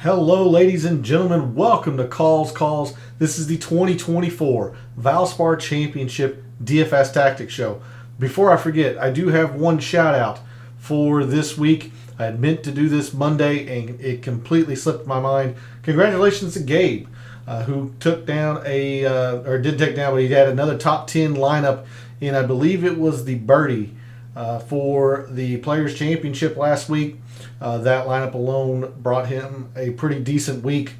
Hello, ladies and gentlemen. Welcome to Calls. This is the 2024 Valspar Championship DFS Tactics Show. Before I forget, I do have one shout out for this week. I had meant to do this Monday and it completely slipped my mind. Congratulations to Gabe, who took down but he had another top 10 lineup in, I believe it was the birdie for the Players Championship last week. That lineup alone brought him a pretty decent week.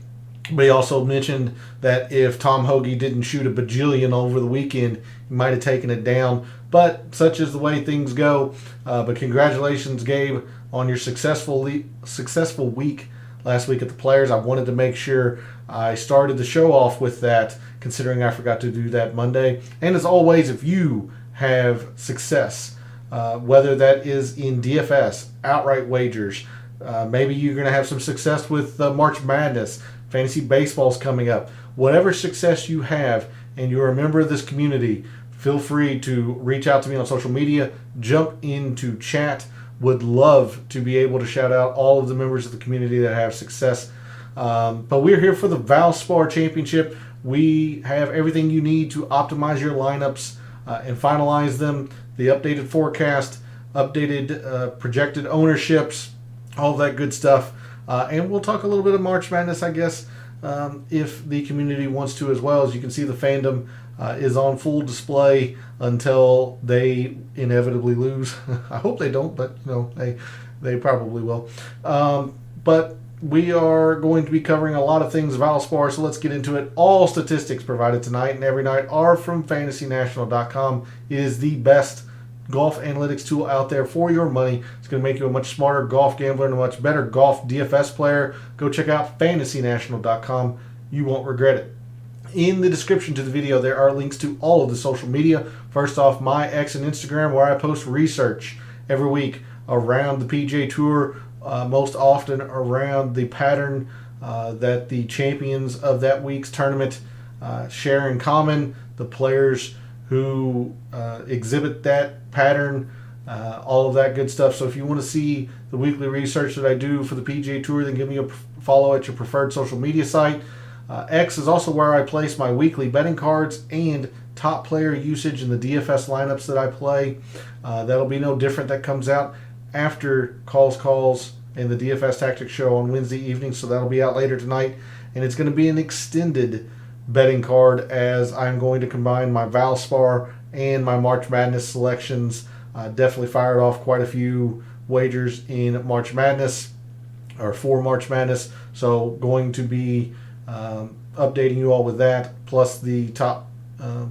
But he also mentioned that if Tom Hoagie didn't shoot a bajillion over the weekend, he might have taken it down. But such is the way things go. But congratulations, Gabe, on your successful week last week at the Players. I wanted to make sure I started the show off with that, considering I forgot to do that Monday. And as always, if you have success, whether that is in DFS, outright wagers, maybe you're going to have some success with March Madness, fantasy baseball's coming up. Whatever success you have and you're a member of this community, feel free to reach out to me on social media, jump into chat. Would love to be able to shout out all of the members of the community that have success. But we're here for the Valspar Championship. We have everything you need to optimize your lineups and finalize them. The updated forecast, updated projected ownerships, all of that good stuff. And we'll talk a little bit of March Madness, I guess, if the community wants to as well. As you can see, the fandom is on full display until they inevitably lose. I hope they don't, but they probably will. But we are going to be covering a lot of things Valspar, so let's get into it. All statistics provided tonight and every night are from fantasynational.com. It is the best golf analytics tool out there for your money. It's going to make you a much smarter golf gambler and a much better golf DFS player. Go check out fantasynational.com. You won't regret it. In the description to the video, there are links to all of the social media. First off, my X and Instagram, where I post research every week around the PGA Tour, most often around the pattern that the champions of that week's tournament share in common, the players who exhibit that pattern, all of that good stuff. So if you want to see the weekly research that I do for the PGA Tour, then give me a follow at your preferred social media site. X is also where I place my weekly betting cards and top player usage in the DFS lineups that I play. That'll be no different. That comes out after Calls and the DFS Tactics show on Wednesday evening, so that'll be out later tonight. And it's going to be an extended betting card as I'm going to combine my Valspar and my March Madness selections. Definitely fired off quite a few wagers in March Madness, or for March Madness, so going to be updating you all with that, plus the top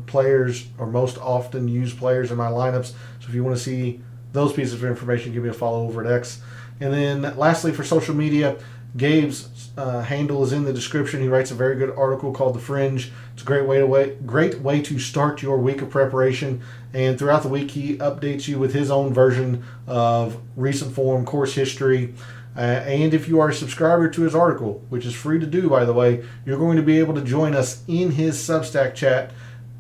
players or most often used players in my lineups. So if you want to see those pieces of information, give me a follow over at X. And then lastly, for social media, Gabe's handle is in the description. He writes a very good article called The Fringe. It's a great way to start your week of preparation. And throughout the week, he updates you with his own version of recent form, course history. And if you are a subscriber to his article, which is free to do, by the way, you're going to be able to join us in his Substack chat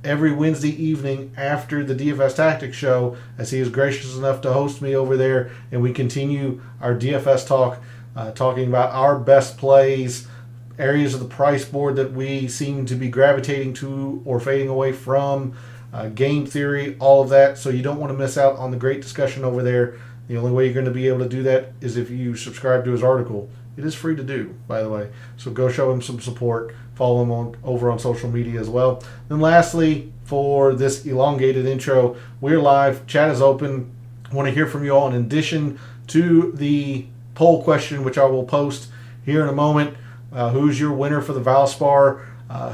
every Wednesday evening after the DFS Tactics show, as he is gracious enough to host me over there, and we continue our DFS talk, talking about our best plays, areas of the price board that we seem to be gravitating to or fading away from, game theory, all of that. So you don't want to miss out on the great discussion over there. The only way you're going to be able to do that is if you subscribe to his article. It is free to do, by the way. So go show him some support. Follow him over on social media as well. Then lastly, for this elongated intro, we're live. Chat is open. I want to hear from you all in addition to the poll question, which I will post here in a moment. Who's your winner for the Valspar?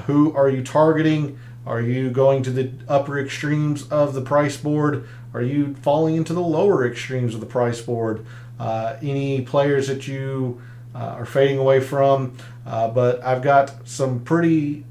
Who are you targeting? Are you going to the upper extremes of the price board? Are you falling into the lower extremes of the price board? Any players that you are fading away from? But I've got some pretty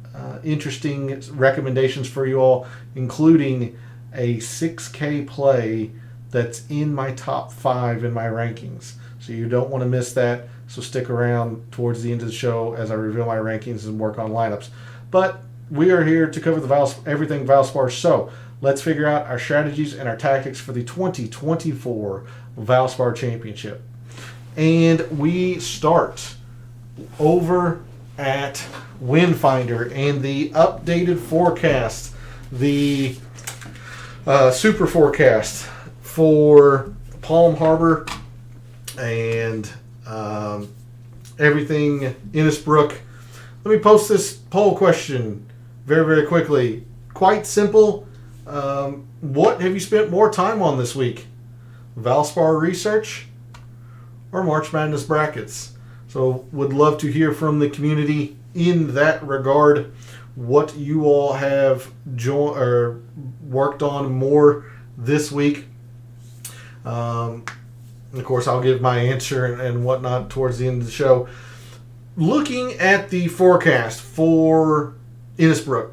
interesting recommendations for you all, including a 6K play that's in my top 5 in my rankings. So you don't want to miss that. So stick around towards the end of the show as I reveal my rankings and work on lineups. But we are here to cover everything Valspar. So let's figure out our strategies and our tactics for the 2024 Valspar Championship. And we start over at Windfinder and the updated forecast, the super forecast for Palm Harbor and everything Innisbrook. Let me post this poll question very, very quickly. Quite simple. What have you spent more time on this week? Valspar research or March Madness brackets? So would love to hear from the community in that regard, what you all have worked on more this week. Of course, I'll give my answer and whatnot towards the end of the show. Looking at the forecast for Innisbrook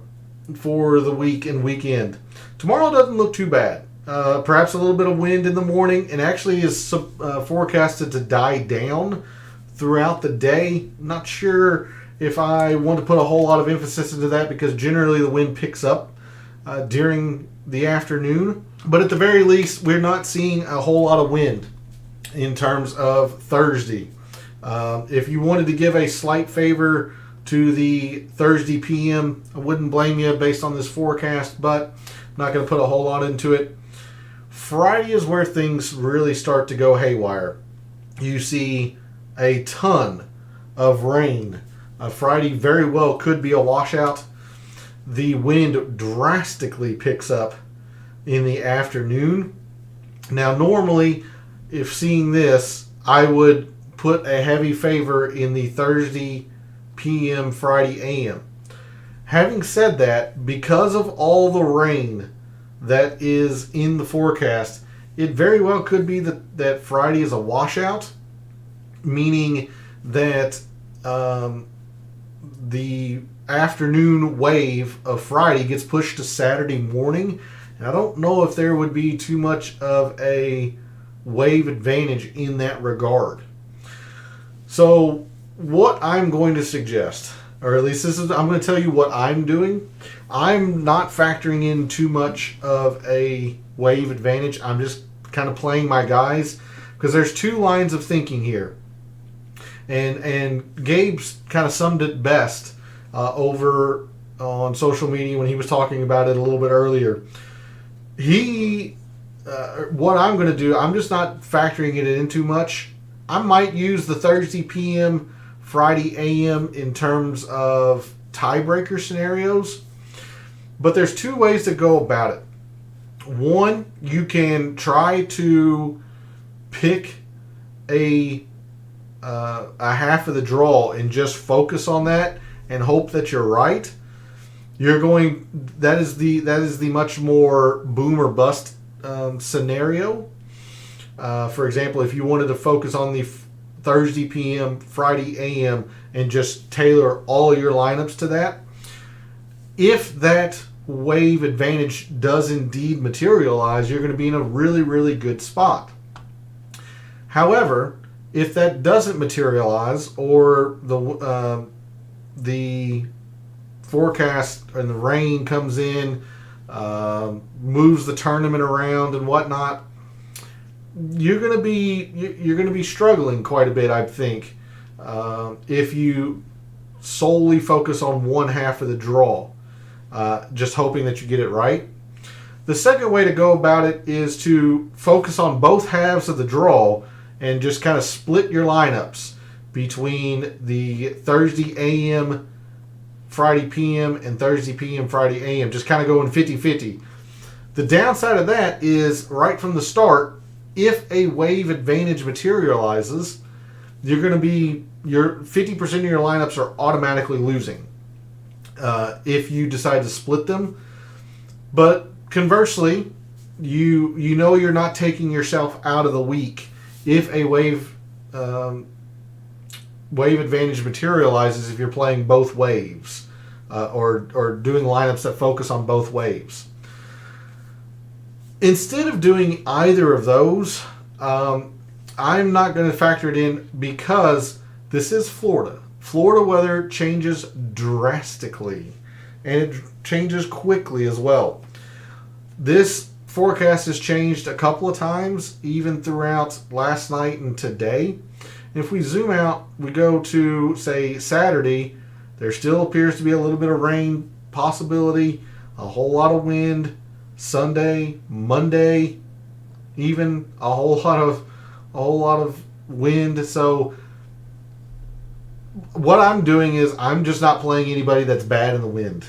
for the week and weekend, tomorrow doesn't look too bad. Perhaps a little bit of wind in the morning, and actually is forecasted to die down throughout the day. Not sure if I want to put a whole lot of emphasis into that, because generally the wind picks up during the afternoon. But at the very least, we're not seeing a whole lot of wind in terms of Thursday. If you wanted to give a slight favor to the Thursday PM, I wouldn't blame you based on this forecast, but I'm not going to put a whole lot into it. Friday is where things really start to go haywire. You see a ton of rain. Friday very well could be a washout. The wind drastically picks up in the afternoon. Now, normally, if seeing this, I would put a heavy favor in the Thursday PM, Friday AM. Having said that, because of all the rain that is in the forecast, it very well could be that Friday is a washout, meaning that the afternoon wave of Friday gets pushed to Saturday morning. And I don't know if there would be too much of a wave advantage in that regard. So what I'm going to suggest, or at least I'm going to tell you what I'm doing. I'm not factoring in too much of a wave advantage. I'm just kind of playing my guys, because there's two lines of thinking here. And Gabe's kind of summed it best over on social media when he was talking about it a little bit earlier. What I'm going to do, I'm just not factoring it in too much. I might use the Thursday PM, Friday AM in terms of tiebreaker scenarios. But there's two ways to go about it. One, you can try to pick a half of the draw and just focus on that and hope that you're right. That is the much more boom or bust scenario. For example, if you wanted to focus on the Thursday PM, Friday AM, and just tailor all your lineups to that, if that wave advantage does indeed materialize, you're going to be in a really, really good spot. However, if that doesn't materialize, or the forecast and the rain comes in, moves the tournament around and whatnot, you're going to be struggling quite a bit, I think, if you solely focus on one half of the draw, just hoping that you get it right. The second way to go about it is to focus on both halves of the draw and just kind of split your lineups between the Thursday AM, Friday PM, and Thursday PM, Friday AM. Just kind of going 50-50. The downside of that is, right from the start, if a wave advantage materializes, your 50% of your lineups are automatically losing if you decide to split them. But conversely, you know you're not taking yourself out of the week if a wave advantage materializes, if you're playing both waves or doing lineups that focus on both waves. Instead of doing either of those, I'm not going to factor it in, because this is Florida. Florida weather changes drastically, and it changes quickly as well. This forecast has changed a couple of times, even throughout last night and today. If we zoom out, we go to, say, Saturday, there still appears to be a little bit of rain possibility, a whole lot of wind. Sunday, Monday, even a whole lot of wind. So what I'm doing is I'm just not playing anybody that's bad in the wind.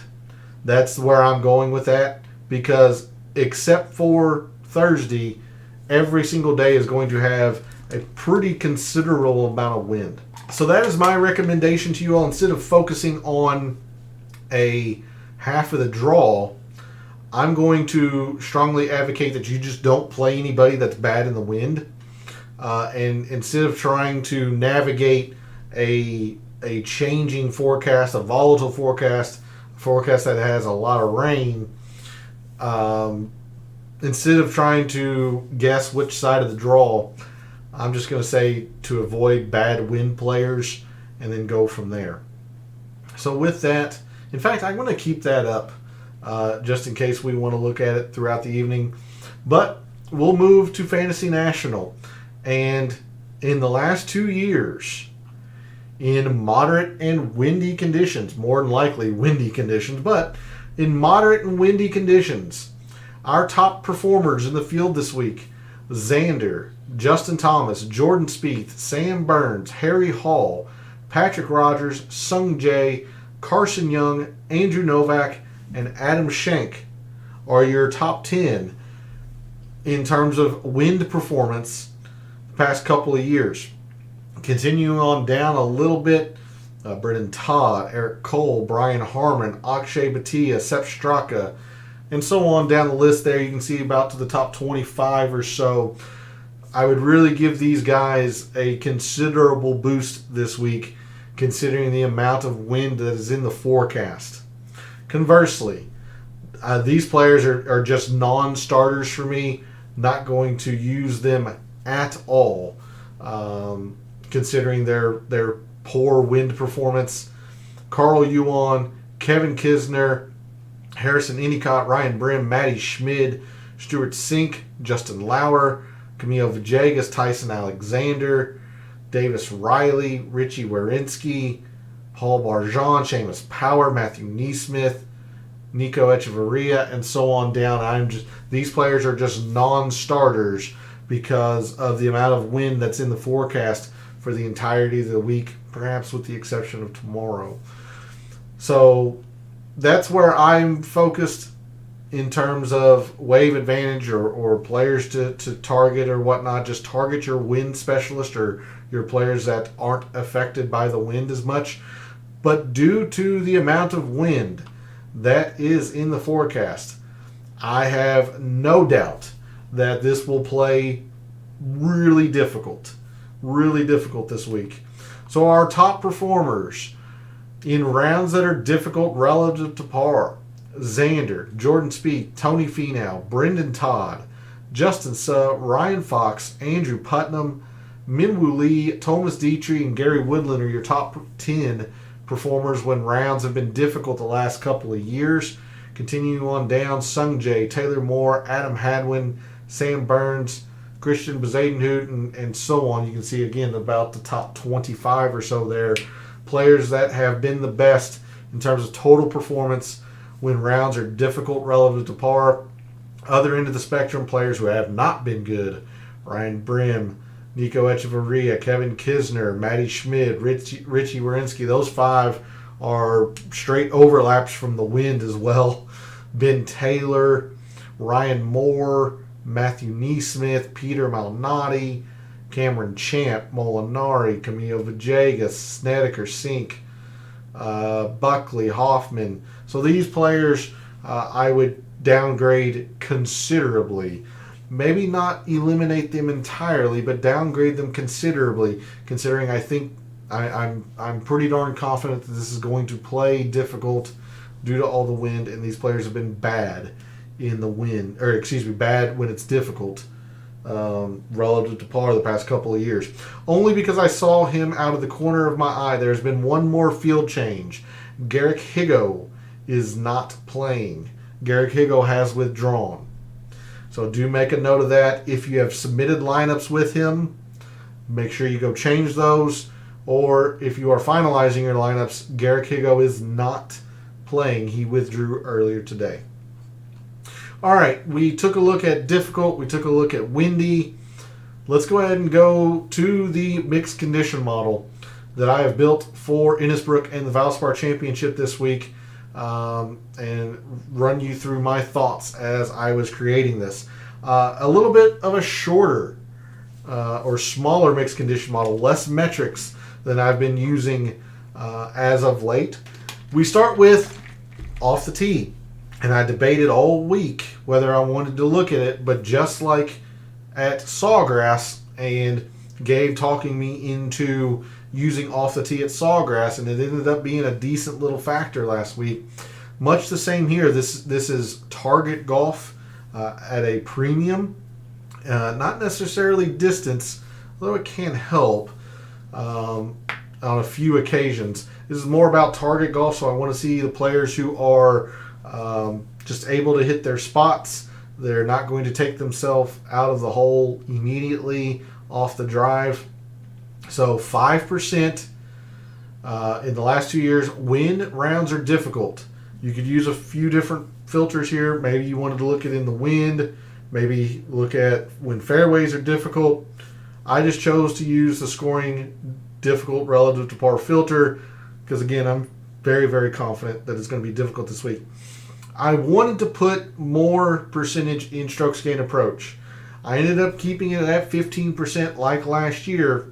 That's where I'm going with that, because except for Thursday, every single day is going to have a pretty considerable amount of wind. So that is my recommendation to you all. Instead of focusing on a half of the draw, I'm going to strongly advocate that you just don't play anybody that's bad in the wind. And instead of trying to navigate a changing forecast, a volatile forecast that has a lot of rain, instead of trying to guess which side of the draw, I'm just going to say to avoid bad wind players and then go from there. So with that, in fact, I'm going to keep that up just in case we want to look at it throughout the evening. But we'll move to Fantasy National. And in the last 2 years, in moderate and windy conditions, more than likely windy conditions, but in moderate and windy conditions, our top performers in the field this week: Xander, Justin Thomas, Jordan Spieth, Sam Burns, Harry Hall, Patrick Rogers, Sung Jae, Carson Young, Andrew Novak, and Adam Schenk are your top 10 in terms of wind performance the past couple of years. Continuing on down a little bit, Brendan Todd, Eric Cole, Brian Harmon, Akshay Bhatia, Sepp Straka, and so on down the list there. You can see about to the top 25 or so. I would really give these guys a considerable boost this week, considering the amount of wind that is in the forecast. Conversely, these players are just non-starters for me. Not going to use them at all, considering their poor wind performance. Carl Yuan, Kevin Kisner, Harrison Endicott, Ryan Brim, Matty Schmid, Stuart Sink, Justin Lauer, Camille Villegas, Tyson Alexander, Davis Riley, Richie Werenski, Paul Barjon, Seamus Power, Matthew Neesmith, Nico Echeverria, and so on down. These players are just non-starters because of the amount of wind that's in the forecast for the entirety of the week, perhaps with the exception of tomorrow. So that's where I'm focused in terms of wave advantage or players to target or whatnot. Just target your wind specialist or your players that aren't affected by the wind as much. But due to the amount of wind that is in the forecast, I have no doubt that this will play really difficult this week. So our top performers in rounds that are difficult relative to par: Xander, Jordan Spieth, Tony Finau, Brendan Todd, Justin Suh, Ryan Fox, Andrew Putnam, Minwoo Lee, Thomas Dietrich, and Gary Woodland are your top 10 performers when rounds have been difficult the last couple of years. Continuing on down, Sung Jae, Taylor Moore, Adam Hadwin, Sam Burns, Christian Bezadenhout, and so on. You can see again about the top 25 or so there. Players that have been the best in terms of total performance when rounds are difficult relative to par. Other end of the spectrum, players who have not been good: Ryan Brim, Nico Echeverria, Kevin Kisner, Matty Schmid, Richie Werenski. Those five are straight overlaps from the wind as well. Ben Taylor, Ryan Moore, Matthew Neesmith, Peter Malnati, Cameron Champ, Molinari, Camille Villegas, Snedeker, Sink, Buckley, Hoffman. So these players I would downgrade considerably. Maybe not eliminate them entirely, but downgrade them considerably, considering I think I'm pretty darn confident that this is going to play difficult due to all the wind, and these players have been bad in the wind, or bad when it's difficult relative to par the past couple of years. Only because I saw him out of the corner of my eye. There's been one more field change. Garrick Higgo is not playing. Garrick Higgo has withdrawn. So do make a note of that. If you have submitted lineups with him, make sure you go change those. Or if you are finalizing your lineups, Garrick Higo is not playing. He withdrew earlier today. All right, we took a look at difficult. We took a look at windy. Let's go ahead and go to the mixed condition model that I have built for Innisbrook and the Valspar Championship this week, and run you through my thoughts as I was creating this. A little bit of a shorter or smaller mixed condition model, less metrics than I've been using as of late. We start with off the tee, and I debated all week whether I wanted to look at it, but just like at Sawgrass and Gabe talking me into using off the tee at Sawgrass, and it ended up being a decent little factor last week. Much the same here. This is Target Golf at a premium, not necessarily distance, although it can help on a few occasions. This is more about Target Golf, so I want to see the players who are just able to hit their spots. They're not going to take themselves out of the hole immediately off the drive. So 5% in the last 2 years when rounds are difficult. You could use a few different filters here. Maybe you wanted to look at in the wind. Maybe look at when fairways are difficult. I just chose to use the scoring difficult relative to par filter because, again, I'm very, very confident that it's going to be difficult this week. I wanted to put more percentage in strokes gained approach. I ended up keeping it at 15% like last year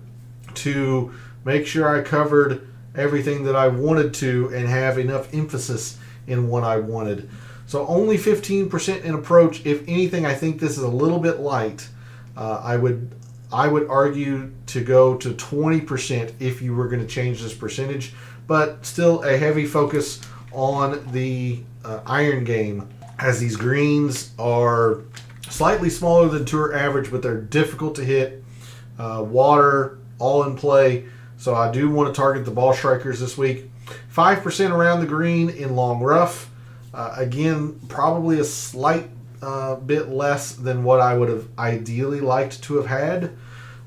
to make sure I covered everything that I wanted to and have enough emphasis in what I wanted. So only 15% in approach. If anything, I think this is a little bit light. I would argue to go to 20% if you were going to change this percentage, but still a heavy focus on the iron game, as these greens are slightly smaller than tour average, but they're difficult to hit. Water, all in play. So I do want to target the ball strikers this week. 5% around the green in long rough. Again, probably a slight bit less than what I would have ideally liked to have had.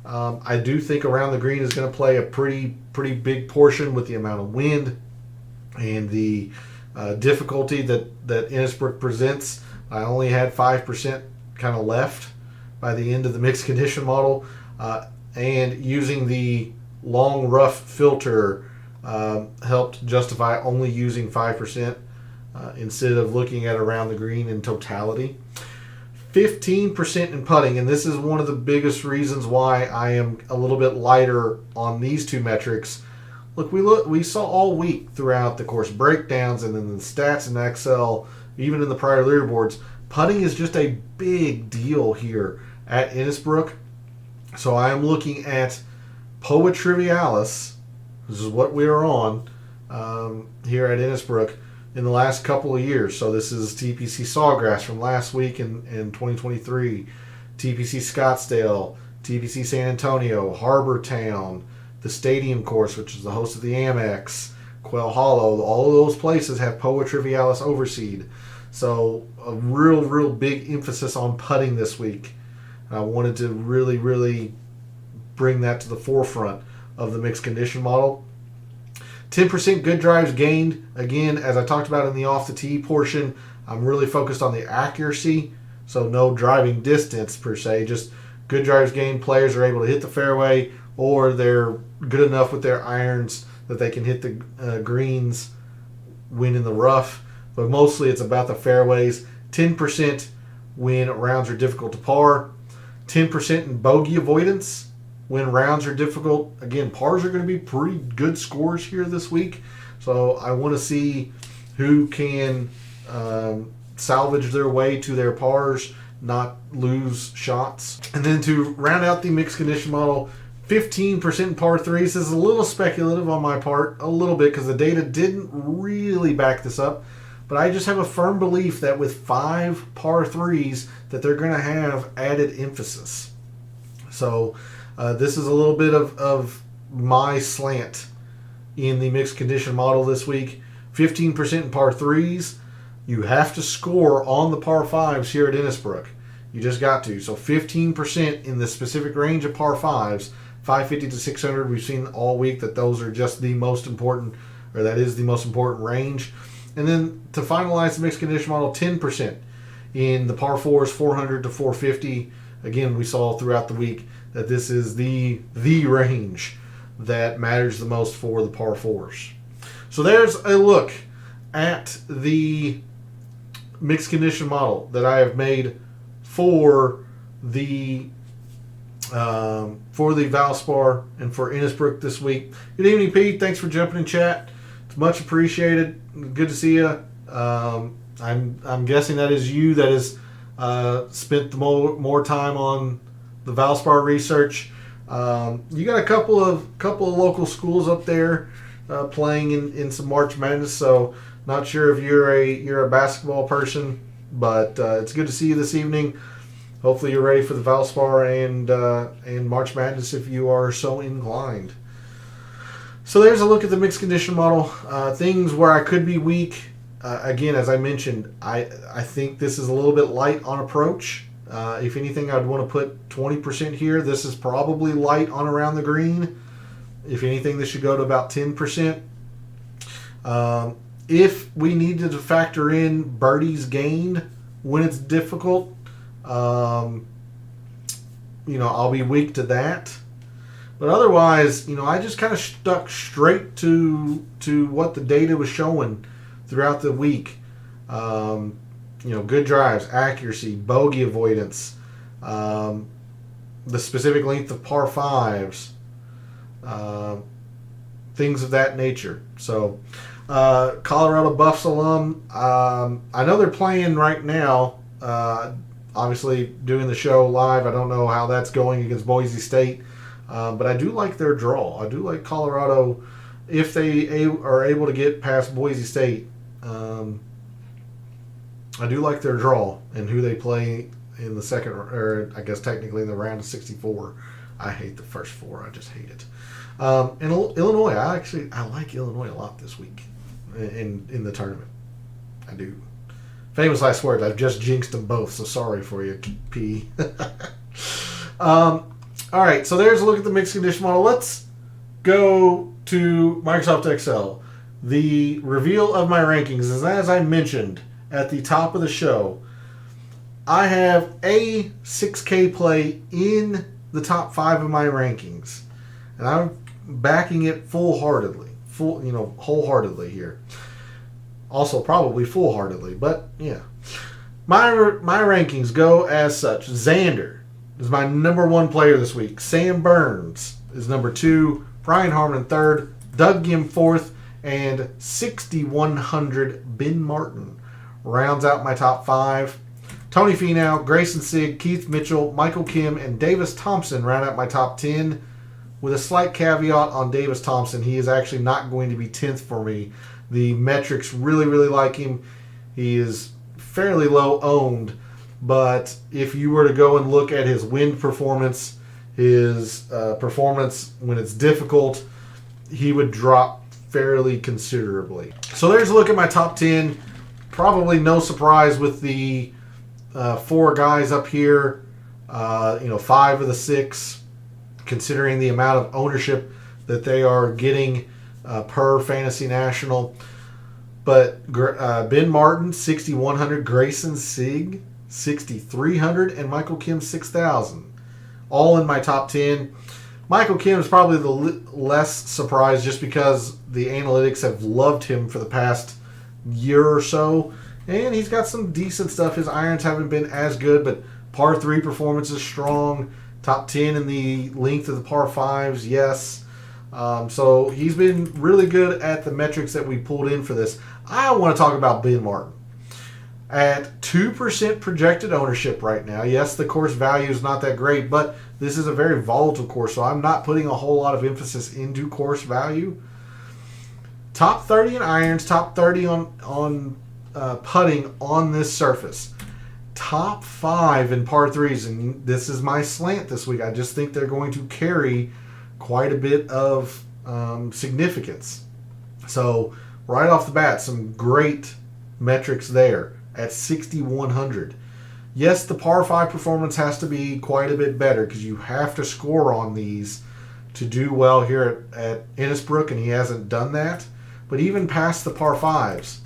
I do think around the green is going to play a pretty big portion with the amount of wind and the difficulty that Innisbrook presents. I only had 5% kind of left by the end of the mixed condition model, and using the long rough filter helped justify only using 5% instead of looking at around the green in totality. 15% in putting, and this is one of the biggest reasons why I am a little bit lighter on these two metrics. We saw all week throughout the course breakdowns and then the stats in Excel, even in the prior leaderboards, putting is just a big deal here at Innisbrook. So I am looking at Poa Trivialis. This is what we are on here at Innisbrook in the last couple of years. So this is TPC Sawgrass from last week in 2023, TPC Scottsdale, TPC San Antonio, Harbor Town, the Stadium Course, which is the host of the Amex, Quail Hollow. All of those places have Poa Trivialis overseed. So a real big emphasis on putting this week. I wanted to really bring that to the forefront of the mixed condition model. 10% good drives gained. Again, as I talked about in the off the tee portion, I'm really focused on the accuracy. So no driving distance per se, just good drives gained. Players are able to hit the fairway, or they're good enough with their irons that they can hit the greens when in the rough. But mostly it's about the fairways. 10% when rounds are difficult to par. 10% in bogey avoidance when rounds are difficult. Again, pars are going to be pretty good scores here this week. So I want to see who can salvage their way to their pars, not lose shots. And then to round out the mixed condition model, 15% in par threes. This is a little speculative on my part, a little bit, because the data didn't really back this up. But I just have a firm belief that with 5 par threes that they're going to have added emphasis. So this is a little bit of my slant in the mixed condition model this week. 15% in par threes. You have to score on the par fives here at Innisbrook. You just got to. So 15% in the specific range of par fives, 550 to 600. We've seen all week that those are just the most important, or that is the most important range. And then to finalize the mixed condition model, 10% in the par 4s, 400 to 450. Again, we saw throughout the week that this is the range that matters the most for the par 4s. So there's a look at the mixed condition model that I have made for the Valspar and for Innisbrook this week. Good evening, Pete. Thanks for jumping in chat. It's much appreciated. Good to see you. I'm guessing that is you that has spent the more time on the Valspar research. You got a couple of local schools up there playing in some March Madness, so not sure if you're a basketball person, but it's good to see you this evening. Hopefully you're ready for the Valspar and March Madness if you are so inclined. So there's a look at the mixed condition model. Things where I could be weak. Again, as I mentioned, I think this is a little bit light on approach. If anything, I'd want to put 20% here. This is probably light on around the green. If anything, this should go to about 10%. If we needed to factor in birdies gained when it's difficult, I'll be weak to that. But otherwise, I just kind of stuck straight to what the data was showing throughout the week. Good drives, accuracy, bogey avoidance, the specific length of par 5s, things of that nature. So, Colorado Buffs alum, I know they're playing right now, obviously doing the show live. I don't know how that's going against Boise State, but I do like their draw. I do like Colorado if they are able to get past Boise State. I do like their draw and who they play in the second, or I guess technically in the round of 64. I hate the first four. I just hate it. And Illinois, I like Illinois a lot this week in the tournament. I do. Famous last words. I've just jinxed them both, so sorry for you, P. All right, so there's a look at the mixed condition model. Let's go to Microsoft Excel. The reveal of my rankings is, as I mentioned at the top of the show, I have a 6K play in the top 5 of my rankings, and I'm backing it wholeheartedly here. Also, probably full-heartedly, but yeah. My rankings go as such. Xander is my number 1 player this week. Sam Burns is number 2. Brian Harmon 3rd. Doug Gim 4th. And 6,100 Ben Martin rounds out my top 5. Tony Finau, Grayson Sigg, Keith Mitchell, Michael Kim, and Davis Thompson round out my top 10. With a slight caveat on Davis Thompson, he is actually not going to be 10th for me. The metrics really, really like him. He is fairly low owned, but if you were to go and look at his wind performance, his performance when it's difficult, he would drop fairly considerably. So there's a look at my top 10. Probably no surprise with the 4 guys up here. 5 of the 6, considering the amount of ownership that they are getting per Fantasy National. But Ben Martin, 6,100. Grayson Sigg, 6,300. And Michael Kim, 6,000. All in my top 10. Michael Kim is probably the less surprised just because the analytics have loved him for the past year or so. And he's got some decent stuff. His irons haven't been as good, but par 3 performance is strong. Top 10 in the length of the par 5s, yes. So he's been really good at the metrics that we pulled in for this. I want to talk about Ben Martin. At 2% projected ownership right now. Yes, the course value is not that great, but this is a very volatile course, so I'm not putting a whole lot of emphasis into course value. Top 30 in irons, top 30 on putting on this surface. Top 5 in par 3s, and this is my slant this week. I just think they're going to carry quite a bit of significance. So right off the bat, some great metrics there at 6,100. Yes, the par 5 performance has to be quite a bit better because you have to score on these to do well here at Innisbrook, and he hasn't done that. But even past the par fives,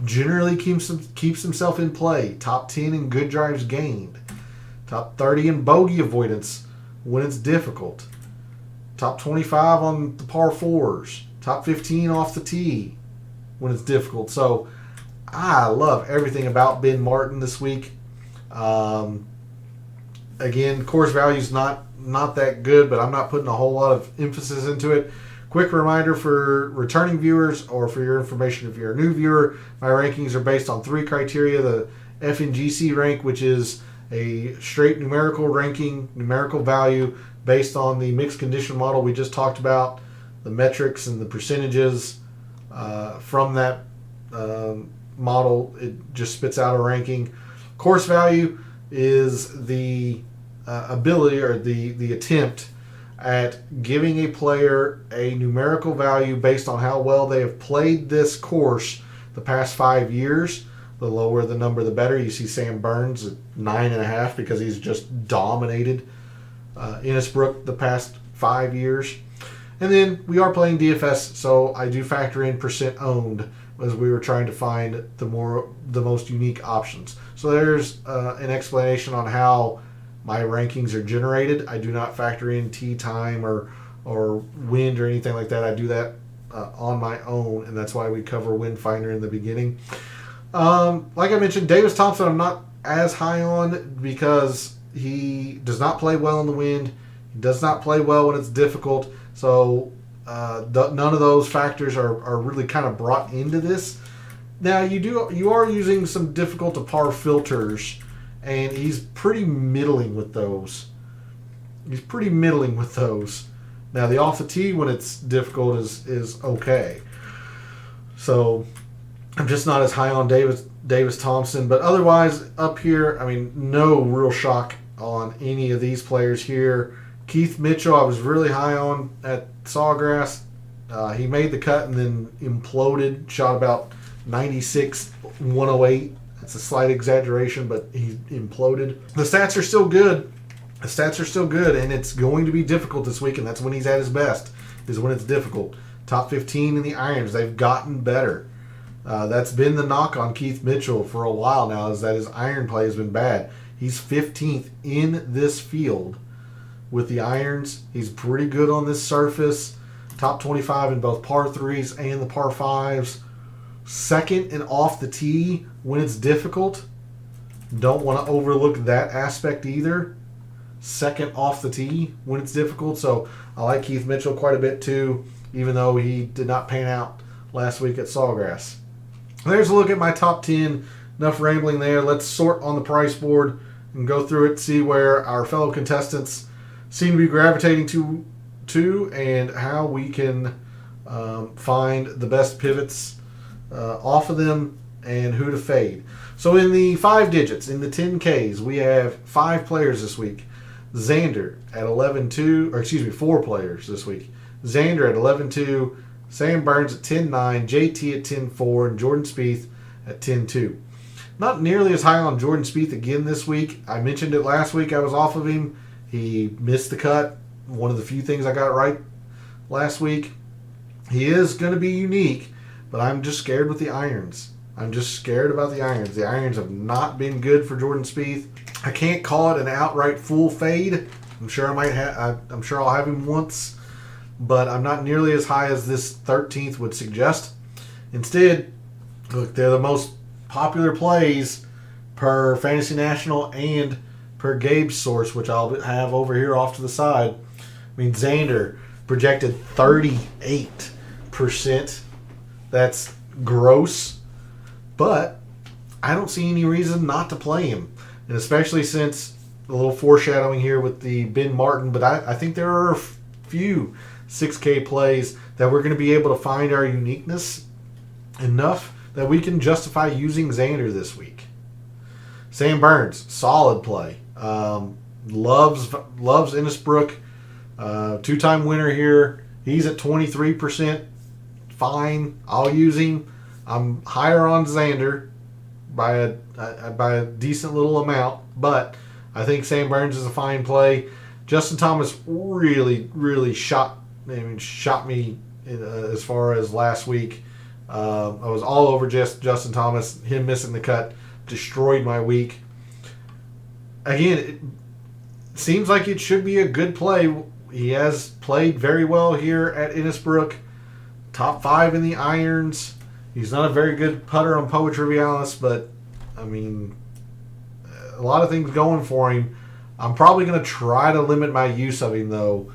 generally keeps himself in play. Top 10 in good drives gained. Top 30 in bogey avoidance when it's difficult. Top 25 on the par fours. Top 15 off the tee when it's difficult. So I love everything about Ben Martin this week. Again, course value is not that good, but I'm not putting a whole lot of emphasis into it. Quick reminder for returning viewers, or for your information if you're a new viewer, my rankings are based on 3 criteria. The FNGC rank, which is a straight numerical ranking, numerical value based on the mixed condition model we just talked about, the metrics and the percentages from that model. It just spits out a ranking. Course value is the ability, or the attempt at giving a player a numerical value based on how well they have played this course the past 5 years. The lower the number, the better. You see Sam Burns at 9.5 because he's just dominated Innisbrook the past 5 years. And then we are playing DFS, so I do factor in percent owned as we were trying to find the most unique options. So there's an explanation on how my rankings are generated. I do not factor in tee time or wind or anything like that. I do that on my own, and that's why we cover Wind Finder in the beginning. Like I mentioned, Davis Thompson I'm not as high on because he does not play well in the wind. He does not play well when it's difficult. So none of those factors are really kind of brought into this. Now you are using some difficult to par filters, and he's pretty middling with those. Now the off the tee when it's difficult is okay. So I'm just not as high on Davis Thompson, but otherwise up here, I mean, no real shock on any of these players here. Keith Mitchell, I was really high on at Sawgrass. He made the cut and then imploded, shot about 96, 108. That's a slight exaggeration, but he imploded. The stats are still good. And it's going to be difficult this week, and that's when he's at his best, is when it's difficult. Top 15 in the irons. They've gotten better. That's been the knock on Keith Mitchell for a while now, is that his iron play has been bad. He's 15th in this field with the irons. He's pretty good on this surface. Top 25 in both par 3s and the par 5s. Second and off the tee when it's difficult. Don't want to overlook that aspect either. Second off the tee when it's difficult. So I like Keith Mitchell quite a bit too, even though he did not pan out last week at Sawgrass. There's a look at my top 10. Enough rambling there. Let's sort on the price board and go through it, see where our fellow contestants seem to be gravitating to and how we can find the best pivots off of them and who to fade. So in the 5 digits, in the 10Ks, we have 5 players this week. Xander at 11-2, 4 players this week. Xander at 11-2, Sam Burns at 10-9, JT at 10-4, and Jordan Spieth at 10-2. Not nearly as high on Jordan Spieth again this week. I mentioned it last week. I was off of him. He missed the cut. One of the few things I got right last week. He is going to be unique, but I'm just scared with the irons. I'm just scared about the irons. The irons have not been good for Jordan Spieth. I can't call it an outright full fade. I'm sure I'll have him once, but I'm not nearly as high as this 13th would suggest. Instead, look, they're the most popular plays per Fantasy National and per Gabe's source, which I'll have over here off to the side. I mean, Xander projected 38%. That's gross, but I don't see any reason not to play him. And especially since a little foreshadowing here with the Ben Martin, but I think there are a few 6K plays that we're going to be able to find our uniqueness enough that we can justify using Xander this week. Sam Burns, solid play. Loves Innisbrook. 2-time winner here. He's at 23%. Fine. I'll use him. I'm higher on Xander by a decent little amount, but I think Sam Burns is a fine play. Justin Thomas really shot me as far as last week. I was all over Justin Thomas. Him missing the cut destroyed my week. Again, it seems like it should be a good play. He has played very well here at Innisbrook. Top 5 in the irons. He's not a very good putter on Poa Trivialis, but I mean, a lot of things going for him. I'm probably going to try to limit my use of him, though,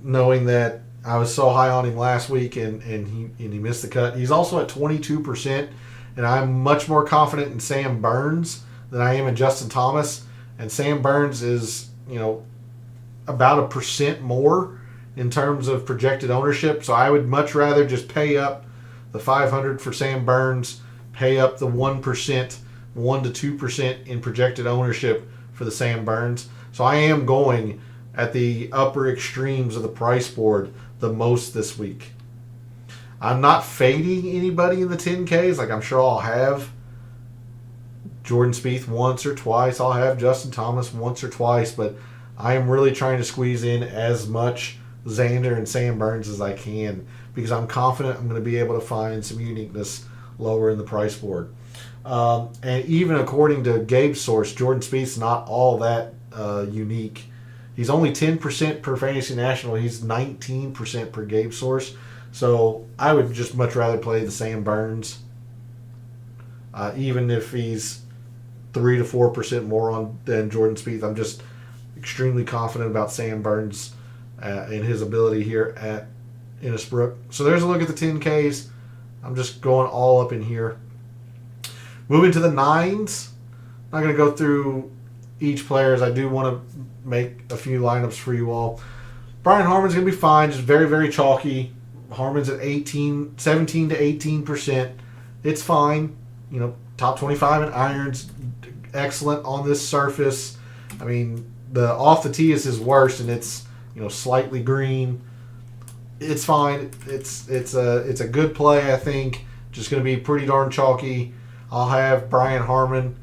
knowing that I was so high on him last week and he missed the cut. He's also at 22%, and I'm much more confident in Sam Burns than I am in Justin Thomas. And Sam Burns is, about 1% more in terms of projected ownership. So I would much rather just pay up the $500 for Sam Burns, pay up the 1%, 1 to 2% in projected ownership for the Sam Burns. So I am going at the upper extremes of the price board the most this week. I'm not fading anybody in the 10Ks. Like, I'm sure I'll have Jordan Spieth once or twice. I'll have Justin Thomas once or twice, but I am really trying to squeeze in as much Xander and Sam Burns as I can because I'm confident I'm going to be able to find some uniqueness lower in the price board. And even according to Gabe's source, Jordan Spieth's not all that unique. He's only 10% per Fantasy National. He's 19% per Gabe's source. So I would just much rather play the Sam Burns, even if he's 3 to 4% more than Jordan Spieth. I'm just extremely confident about Sam Burns and his ability here at Innisbrook. So there's a look at the 10Ks. I'm just going all up in here. Moving to the 9s. I'm not going to go through each player, as I do want to make a few lineups for you all. Brian Harman's going to be fine, just very, very chalky. Harman's at 17 to 18%. It's fine. Top 25 in irons. Excellent on this surface. I mean, the off the tee is his worst, and it's slightly green. It's fine. It's a good play, I think. Just going to be pretty darn chalky. I'll have Brian Harman.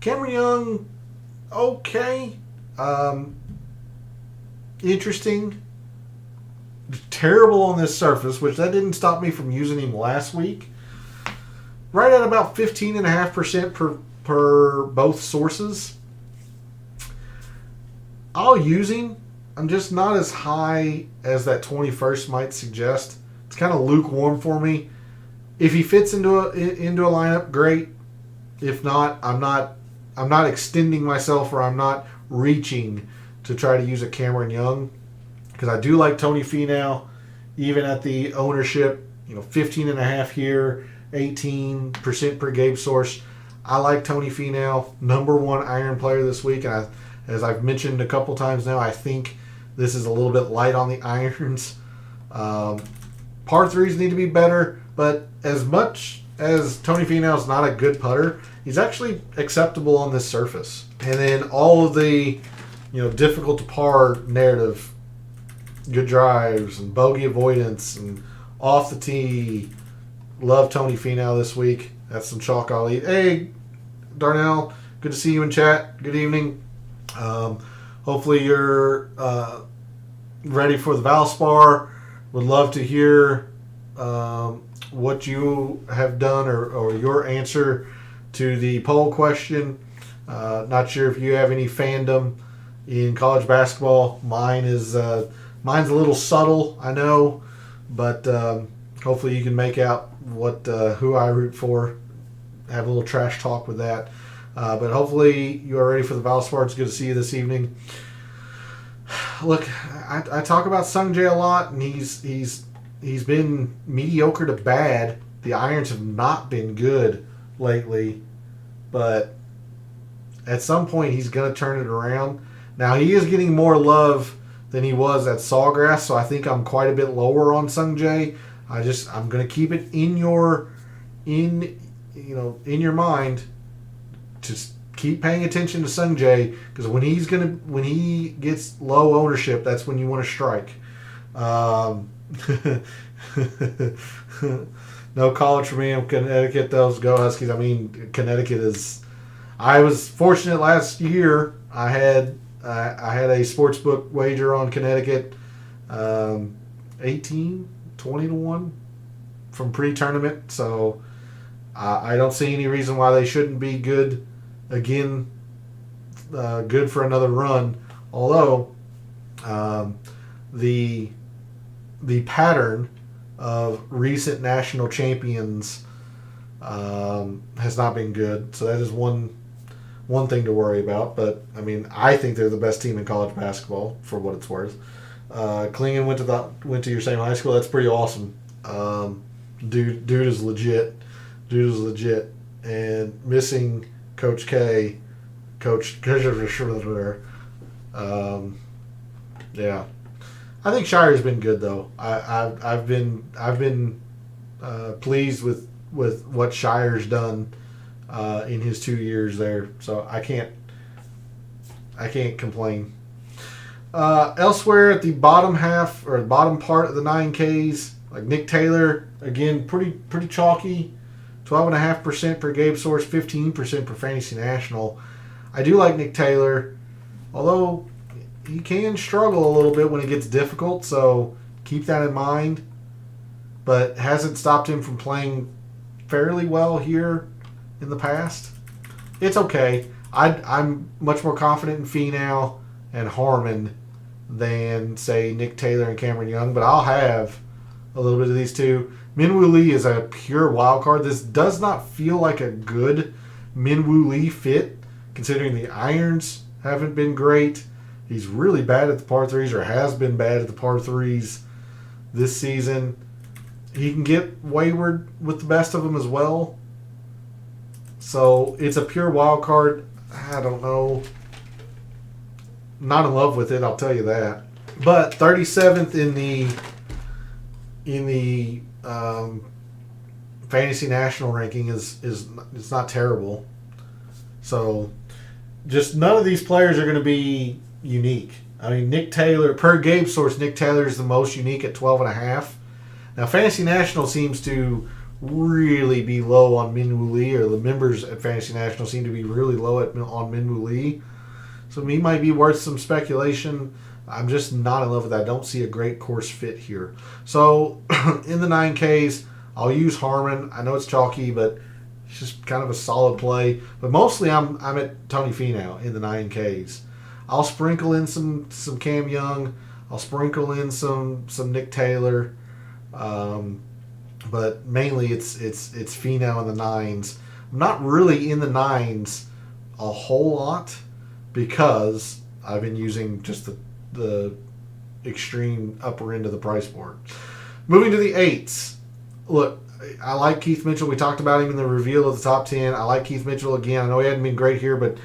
Cameron Young, okay. Interesting. Terrible on this surface, which that didn't stop me from using him last week. Right at about 15.5% per both sources. I'll use him. I'm just not as high as that 21st might suggest. It's kind of lukewarm for me. If he fits into a lineup, great. If not, I'm not extending myself, or I'm not reaching to try to use a Cameron Young, because I do like Tony Finau, even at the ownership, 15.5 here, 18% per Gabe source. I like Tony Finau, #1 iron player this week, and as I've mentioned a couple times now, I think this is a little bit light on the irons. Par threes need to be better, but as much as Tony Finau's not a good putter, he's actually acceptable on this surface. And then all of the, difficult to par narrative, good drives and bogey avoidance and off the tee. Love Tony Finau this week. That's some chalk I'll eat. Hey, Darnell, good to see you in chat. Good evening. Hopefully you're ready for the Valspar. Would love to hear what you have done or your answer to the poll question. Not sure if you have any fandom in college basketball. Mine's a little subtle, I know, but hopefully you can make out who I root for. Have a little trash talk with that. But hopefully you are ready for the Valspar. It's good to see you this evening. Look, I talk about Sungjae a lot, and he's been mediocre to bad. The irons have not been good lately, but at some point he's going to turn it around. Now, he is getting more love than he was at Sawgrass, so I think I'm quite a bit lower on Sungjae. I'm going to keep it in your mind. Just keep paying attention to Sungjae, because when he gets low ownership, that's when you want to strike. No college for me. I'm Connecticut. Those go Huskies. I mean, Connecticut is. I was fortunate last year. I had a sportsbook wager on Connecticut, 18, 20 to 1 from pre-tournament. So I don't see any reason why they shouldn't be good again, good for another run. Although the pattern of recent national champions has not been good. So that is one thing to worry about. But I mean, I think they're the best team in college basketball for what it's worth. Klingon went to your same high school. That's pretty awesome. Dude is legit. And missing Coach K, yeah. I think Shire's been good though. I've been pleased with what Shire's done in his 2 years there. So I can't complain. Elsewhere at the bottom half or bottom part of the 9Ks, like Nick Taylor, again pretty chalky. 12.5% per Gabe Source, 15% per Fantasy National. I do like Nick Taylor, although he can struggle a little bit when it gets difficult, so keep that in mind. But hasn't stopped him from playing fairly well here in the past. It's okay. I'm much more confident in Finau and Harmon than, say, Nick Taylor and Cameron Young, but I'll have a little bit of these two. Minwoo Lee is a pure wild card. This does not feel like a good Minwoo Lee fit, considering the irons haven't been great. He's really bad at the par threes, or has been bad at the par threes this season. He can get wayward with the best of them as well. So it's a pure wild card. I don't know. Not in love with it, I'll tell you that. But 37th in the Fantasy National ranking is it's not terrible. So just none of these players are going to be unique. I mean, Nick Taylor, per Gabe Source, Nick Taylor is the most unique at 12.5. Now, Fantasy National seems to really be low on Minwoo Lee, or the members at Fantasy National seem to be really low on Minwoo Lee. So he might be worth some speculation. I'm just not in love with that. I don't see a great course fit here. So in the 9Ks, I'll use Harmon. I know it's chalky, but it's just kind of a solid play. But mostly I'm at Tony Finau in the 9Ks. I'll sprinkle in some Cam Young. I'll sprinkle in some Nick Taylor. But mainly it's Finau in the 9s. I'm not really in the 9s a whole lot because I've been using just the extreme upper end of the price board. Moving to the 8s. Look, I like Keith Mitchell. We talked about him in the reveal of the top 10. I like Keith Mitchell again. I know he hadn't been great here, but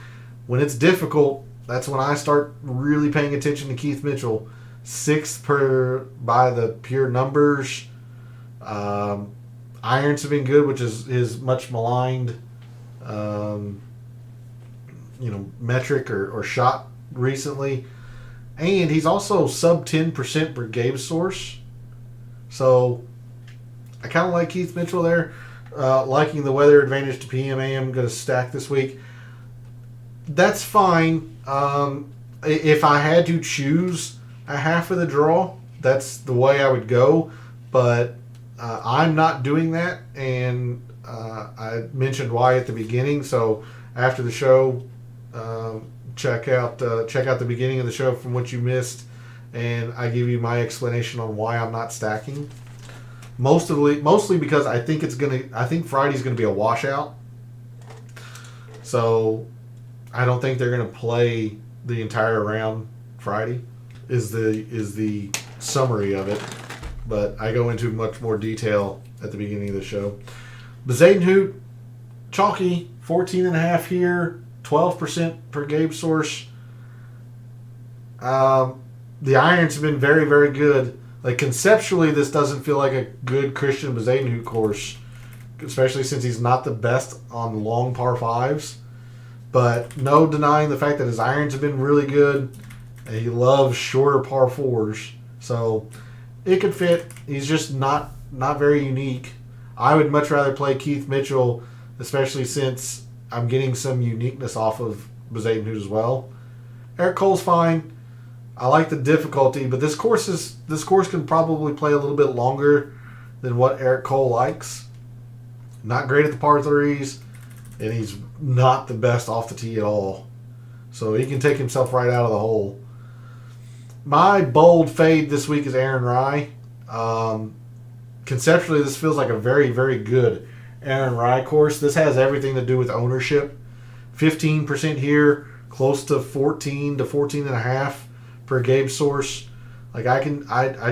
when it's difficult, that's when I start really paying attention to Keith Mitchell. 6th by the pure numbers. Irons have been good, which is his much maligned metric or shot recently. And he's also sub 10% per Gabe Source. So I kind of like Keith Mitchell there. Liking the weather advantage to PMA. I'm going to stack this week. That's fine. If I had to choose a half of the draw, that's the way I would go. But I'm not doing that, and I mentioned why at the beginning. So after the show, check out the beginning of the show from what you missed, and I give you my explanation on why I'm not stacking. Mostly because I think Friday's gonna be a washout. So I don't think they're gonna play the entire round Friday. Is the summary of it. But I go into much more detail at the beginning of the show. Bezadenhout, chalky, 14.5 here, 12% per Gabe Source. The irons have been very, very good. Like, conceptually, this doesn't feel like a good Christian Bezadenhout course, especially since he's not the best on long par 5s. But no denying the fact that his irons have been really good, and he loves shorter par 4s. So it could fit. He's just not very unique. I would much rather play Keith Mitchell, especially since I'm getting some uniqueness off of Bezaden as well. Eric Cole's fine. I like the difficulty, but this course can probably play a little bit longer than what Eric Cole likes. Not great at the par threes, and he's not the best off the tee at all. So he can take himself right out of the hole. My bold fade this week is Aaron Rai. Conceptually, this feels like a very, very good Aaron Rai course. This has everything to do with ownership. 15% here, close to 14 to 14.5 per Gabe source. Like I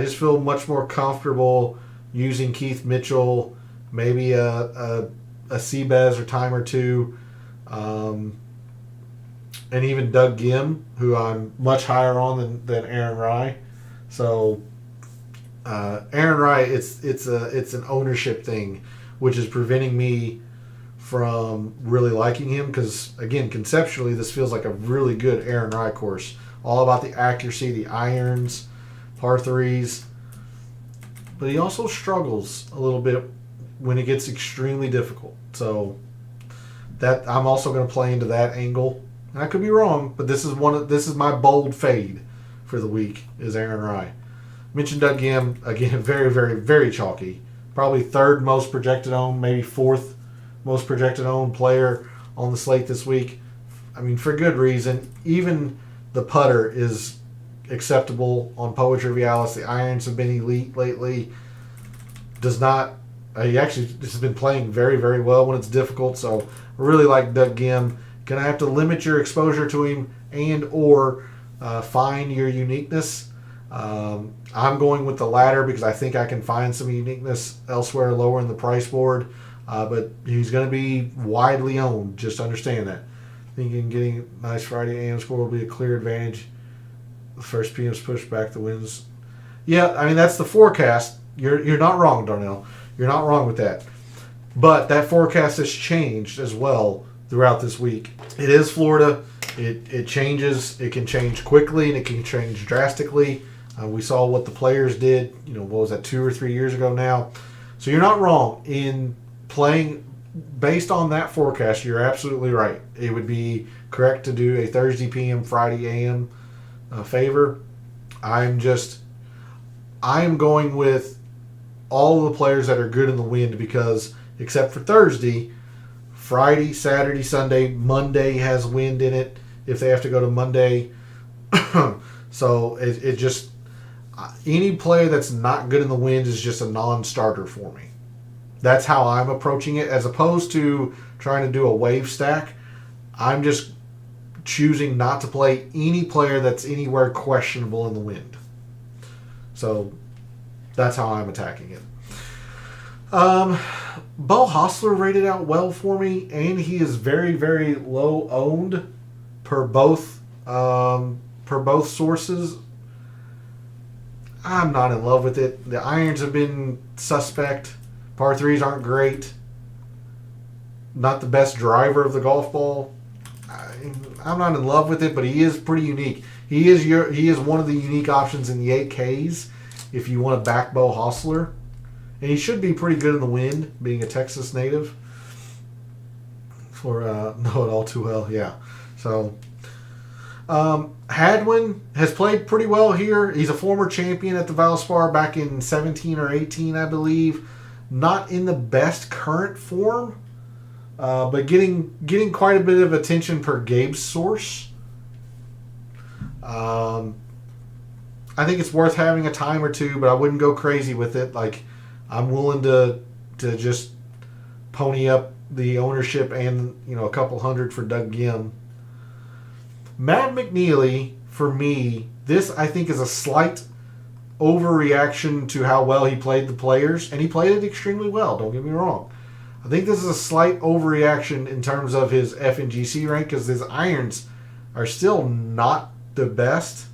just feel much more comfortable using Keith Mitchell, maybe a Seabez or time or two, and even Doug Gim, who I'm much higher on than Aaron Rai. So Aaron Rai, it's an ownership thing, which is preventing me from really liking him because, again, conceptually, this feels like a really good Aaron Rai course. All about the accuracy, the irons, par threes. But he also struggles a little bit when it gets extremely difficult. So that I'm also going to play into that angle. And I could be wrong, but this is my bold fade for the week is Aaron Rai. Mentioned Doug Gim, again, very, very, very chalky. Probably third most projected owned, maybe fourth most projected owned player on the slate this week. I mean, for good reason. Even the putter is acceptable on Poetry Vialis. The irons have been elite lately. He actually has been playing very, very well when it's difficult. So I really like Doug Gim. Gonna have to limit your exposure to him and or find your uniqueness. I'm going with the latter because I think I can find some uniqueness elsewhere lower in the price board. But he's going to be widely owned. Just understand that. Thinking getting a nice Friday AM score will be a clear advantage. The first PM's pushed back the wins. Yeah, I mean, that's the forecast. You're not wrong, Darnell. You're not wrong with that. But that forecast has changed as well throughout this week. It is Florida. It changes. It can change quickly and it can change drastically. We saw what the players did, what was that, 2 or 3 years ago now. So you're not wrong in playing based on that forecast. You're absolutely right. It would be correct to do a Thursday PM, Friday AM favor. I am going with all of the players that are good in the wind because except for Thursday, Friday, Saturday, Sunday, Monday has wind in it if they have to go to Monday. So it just, any player that's not good in the wind is just a non-starter for me. That's how I'm approaching it. As opposed to trying to do a wave stack, I'm just choosing not to play any player that's anywhere questionable in the wind. So that's how I'm attacking it. Bo Hostler rated out well for me, and he is very, very low owned per both sources. I'm not in love with it. The irons have been suspect. Par threes aren't great. Not the best driver of the golf ball. I'm not in love with it, but he is pretty unique. He is one of the unique options in the 8Ks if you want to back Bo Hostler. And he should be pretty good in the wind, being a Texas native. Know it all too well, yeah. So Hadwin has played pretty well here. He's a former champion at the Valspar back in 17 or 18, I believe. Not in the best current form, but getting quite a bit of attention per Gabe's source. I think it's worth having a time or two, but I wouldn't go crazy with it. Like, I'm willing to just pony up the ownership and a couple hundred for Doug Gim. Matt McNeely, for me, this I think is a slight overreaction to how well he played the players, and he played it extremely well, don't get me wrong. I think this is a slight overreaction in terms of his FNGC rank because his irons are still not the best.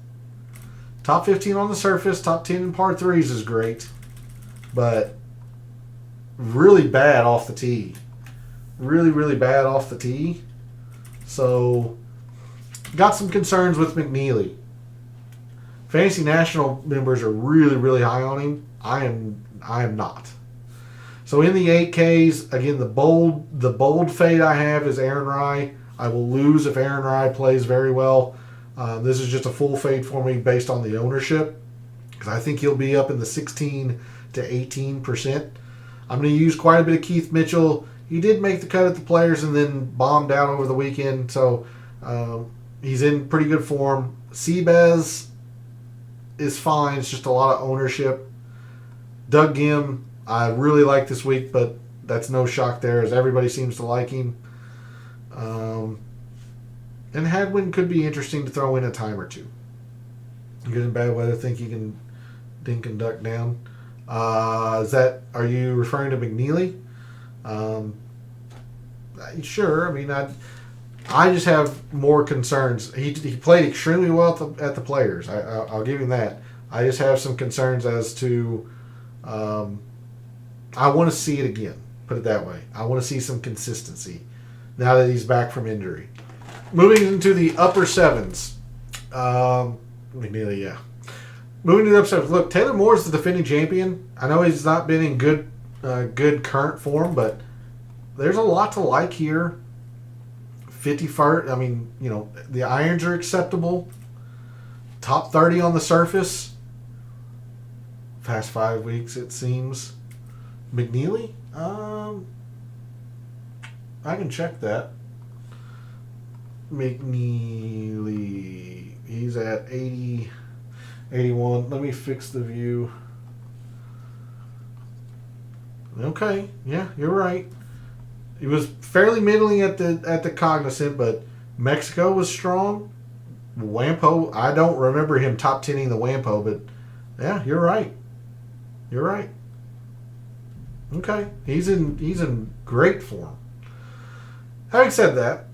Top 15 on the surface, top 10 in par threes is great, but really bad off the tee. Really, really bad off the tee. So, got some concerns with McNeely. Fantasy National members are really, really high on him. I am not. So in the 8Ks, again, the bold fade I have is Aaron Rai. I will lose if Aaron Rai plays very well. This is just a full fade for me based on the ownership, because I think he'll be up in the 16 to 18%. I'm going to use quite a bit of Keith Mitchell. He did make the cut at the Players and then bombed out over the weekend, so he's in pretty good form. Seabez is fine. It's just a lot of ownership. Doug Gim, I really like this week, but that's no shock there, as everybody seems to like him. And Hadwin could be interesting to throw in a time or two. Good and bad weather, think you can dink and duck down. Are you referring to McNeely? Sure. I mean, I just have more concerns. He played extremely well at the Players. I'll give him that. I just have some concerns as to. I want to see it again. Put it that way. I want to see some consistency now that he's back from injury. Moving into the upper sevens. McNeely, yeah. Moving to the upper sevens. Look, Taylor Moore is the defending champion. I know he's not been in good current form, but there's a lot to like here. 51st. I mean, the irons are acceptable. Top 30 on the surface. Past 5 weeks, it seems. McNeely? I can check that. McNeely. He's at 80, 81. Let me fix the view. Okay. Yeah, you're right. He was fairly middling at the Cognizant, but Mexico was strong. Wampo, I don't remember him top 10ing the Wampo, but yeah, you're right. You're right. Okay. He's in great form. Having said that,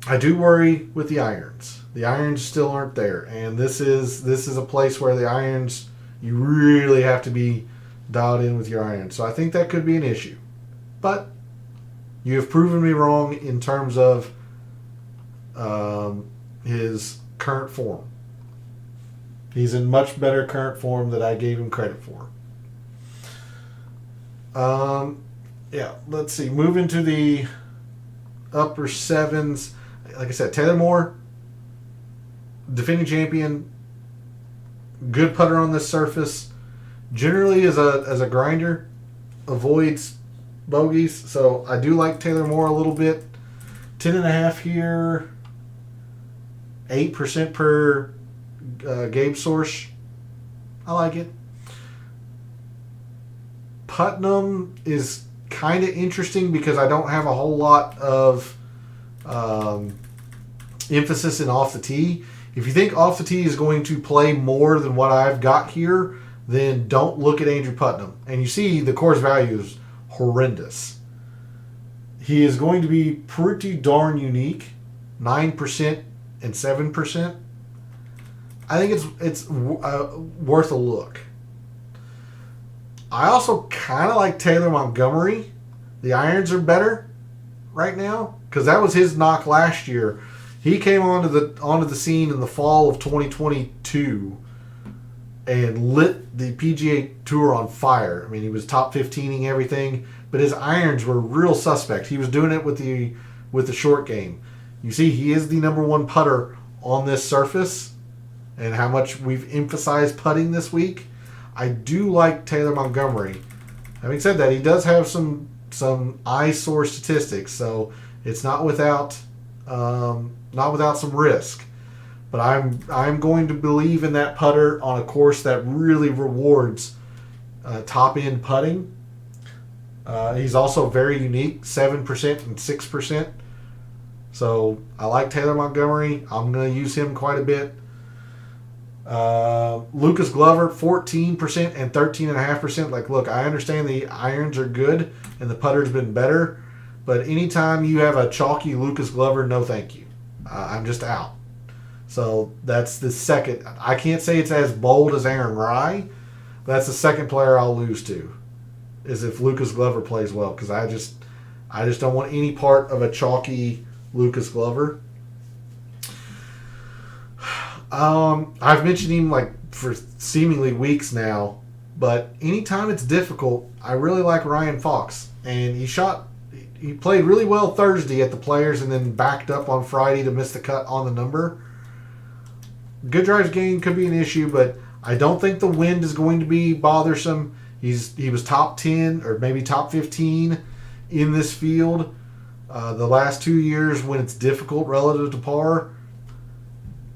I do worry with the irons. The irons still aren't there, and this is a place where the irons, you really have to be dialed in with your irons. So I think that could be an issue. But you have proven me wrong in terms of his current form. He's in much better current form than I gave him credit for. Yeah, let's see. Moving to the upper sevens. Like I said, Taylor Moore, defending champion, good putter on this surface. Generally, as a grinder, avoids bogeys. So I do like Taylor Moore a little bit. 10.5 here, 8% per Gabe Source. I like it. Putnam is kind of interesting because I don't have a whole lot of emphasis in off the tee. If you think off the tee is going to play more than what I've got here, then don't look at Andrew Putnam. And you see the course value is horrendous. He is going to be pretty darn unique, 9% and 7%. I think it's worth a look. I also kind of like Taylor Montgomery. The irons are better right now because that was his knock last year. He came onto the scene in the fall of 2022 and lit the PGA Tour on fire. I mean, he was top 15ing everything, but his irons were real suspect. He was doing it with the short game. You see, he is the number one putter on this surface, and how much we've emphasized putting this week. I do like Taylor Montgomery. Having said that, he does have some eyesore statistics, so it's not without some risk. But I'm going to believe in that putter on a course that really rewards top end putting. He's also very unique, 7% and 6%. So I like Taylor Montgomery. I'm going to use him quite a bit. Lucas Glover, 14% and 13.5%. Like, look, I understand the irons are good and the putter's been better, but anytime you have a chalky Lucas Glover, no thank you. I'm just out. So that's the second. I can't say it's as bold as Aaron Rai, but that's the second player I'll lose to, is if Lucas Glover plays well, because I just don't want any part of a chalky Lucas Glover. I've mentioned him like for seemingly weeks now. But anytime it's difficult, I really like Ryan Fox. And he played really well Thursday at the Players and then backed up on Friday to miss the cut on the number. Good drives gain could be an issue, but I don't think the wind is going to be bothersome. He was top 10 or maybe top 15 in this field the last 2 years when it's difficult relative to par.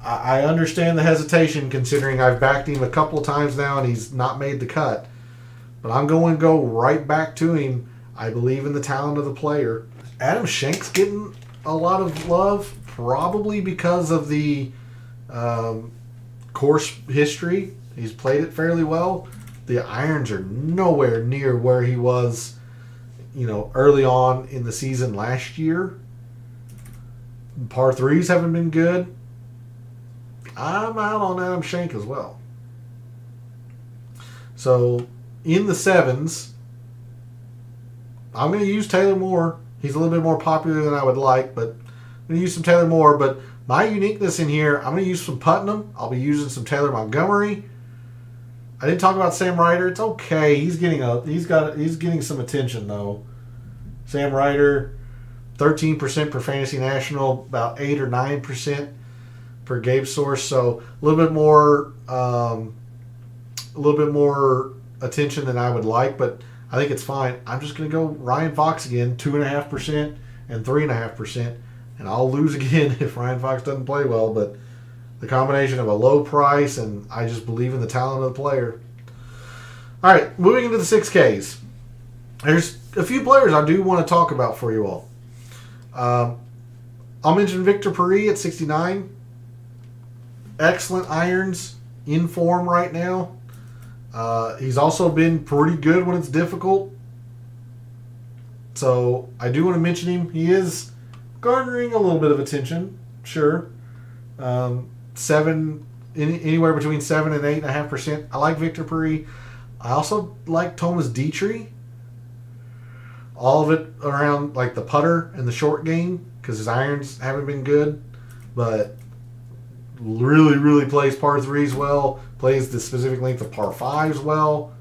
I understand the hesitation considering I've backed him a couple of times now and he's not made the cut. But I'm going to go right back to him. I believe in the talent of the player. Adam Schenk's getting a lot of love, probably because of the course history. He's played it fairly well. The irons are nowhere near where he was, early on in the season last year. Par threes haven't been good. I'm out on Adam Schenk as well. So in the sevens, I'm going to use Taylor Moore. He's a little bit more popular than I would like, but I'm going to use some Taylor Moore. But my uniqueness in here, I'm going to use some Putnam. I'll be using some Taylor Montgomery. I didn't talk about Sam Ryder. It's okay. He's getting some attention though. Sam Ryder, 13% per Fantasy National, about 8 or 9% per Gabe Source. So a little bit more attention than I would like, but I think it's fine. I'm just going to go Ryan Fox again, 2.5% and 3.5%, and I'll lose again if Ryan Fox doesn't play well. But the combination of a low price and I just believe in the talent of the player. All right, moving into the 6Ks. There's a few players I do want to talk about for you all. I'll mention Victor Paris at 69. Excellent irons, in form right now. He's also been pretty good when it's difficult. So I do want to mention him. He is garnering a little bit of attention, sure. Anywhere between 7 and 8.5%. I like Victor Paris. I also like Thomas Dietrich. All of it around like the putter and the short game because his irons haven't been good, but really, really plays par threes well. Plays the specific length of par fives well,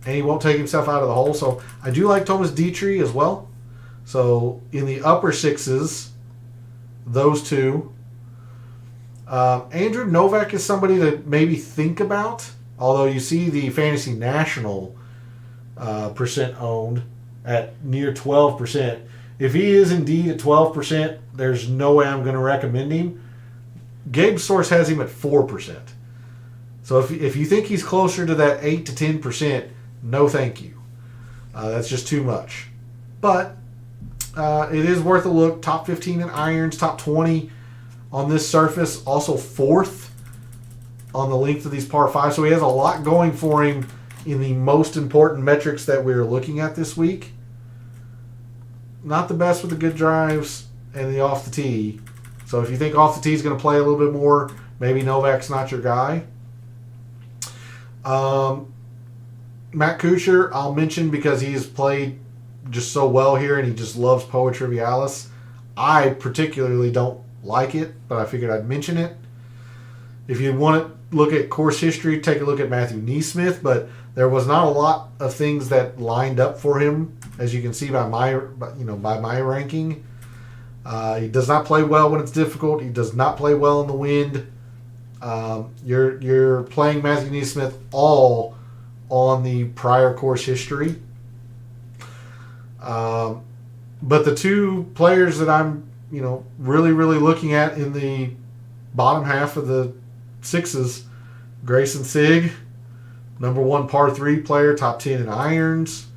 and he won't take himself out of the hole. So I do like Thomas Dietrich as well. So in the upper sixes, those two. Andrew Novak is somebody to maybe think about. Although you see the Fantasy National percent owned at near 12%. If he is indeed at 12%, there's no way I'm going to recommend him. Gabe Source has him at 4%. So if you think he's closer to that 8 to 10%, no thank you. That's just too much. But it is worth a look. Top 15 in irons, top 20 on this surface. Also fourth on the length of these par 5. So he has a lot going for him in the most important metrics that we're looking at this week. Not the best with the good drives and the off the tee. So if you think off the tee is going to play a little bit more, maybe Novak's not your guy. Matt Kuchar, I'll mention because he has played just so well here and he just loves Poa Trivialis. I particularly don't like it, but I figured I'd mention it. If you want to look at course history, take a look at Matthew Neesmith, but there was not a lot of things that lined up for him, as you can see by my ranking. He does not play well when it's difficult. He does not play well in the wind. You're playing Matthew Neesmith all on the prior course history. But the two players that I'm really, really looking at in the bottom half of the sixes, Grayson Sigg, number 1 par 3 player, top 10 in irons.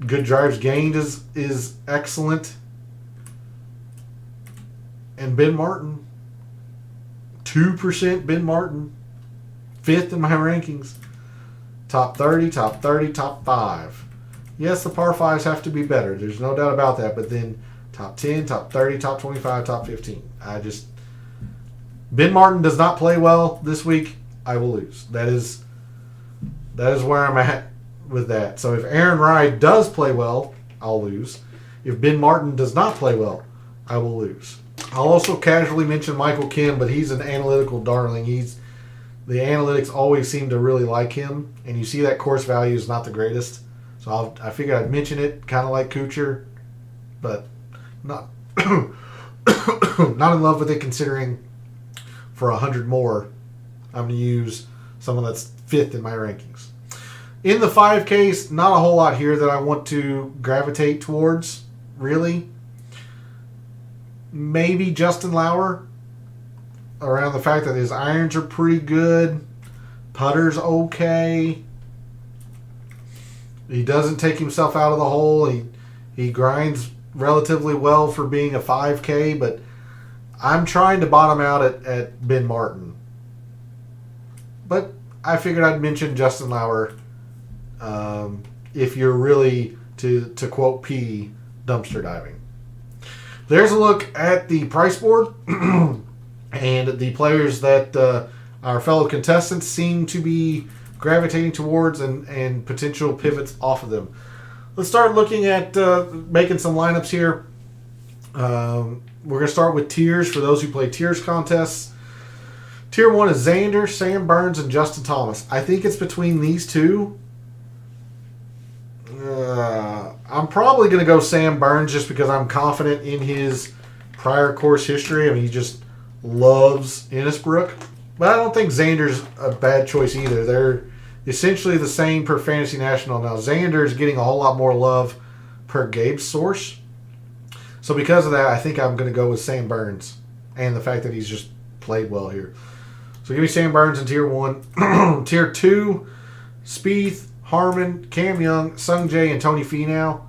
Good drives gained is excellent. And Ben Martin, 2% Ben Martin, 5th in my rankings. Top 30, top 30, top 5. Yes, the par 5s have to be better. There's no doubt about that. But then top 10, top 30, top 25, top 15. Ben Martin does not play well this week. I will lose. That is where I'm at with that. So if Aaron Rai does play well, I'll lose. If Ben Martin does not play well, I will lose. I'll also casually mention Michael Kim, but he's an analytical darling. the analytics always seem to really like him, and you see that course value is not the greatest. So I figured I'd mention it, kind of like Kuchar, but not not in love with it, considering for 100 more, I'm going to use someone that's 5th in my rankings. In the 5Ks, not a whole lot here that I want to gravitate towards, really. Maybe Justin Lauer, around the fact that his irons are pretty good, putter's okay. He doesn't take himself out of the hole. He grinds relatively well for being a 5K, but I'm trying to bottom out at Ben Martin. But I figured I'd mention Justin Lauer if you're really, to quote P, dumpster diving. There's a look at the price board and the players that our fellow contestants seem to be gravitating towards and potential pivots off of them. Let's start looking at making some lineups here. We're going to start with tiers for those who play tiers contests. Tier 1 is Xander, Sam Burns, and Justin Thomas. I think it's between these two. I'm probably going to go Sam Burns just because I'm confident in his prior course history. I mean, he just loves Innisbrook. But I don't think Xander's a bad choice either. They're essentially the same per Fantasy National. Now, Xander's getting a whole lot more love per Gabe's source. So because of that, I think I'm going to go with Sam Burns and the fact that he's just played well here. So give me Sam Burns in Tier 1. Tier 2, Spieth, Harmon, Cam Young, Sung Jae, and Tony Finau.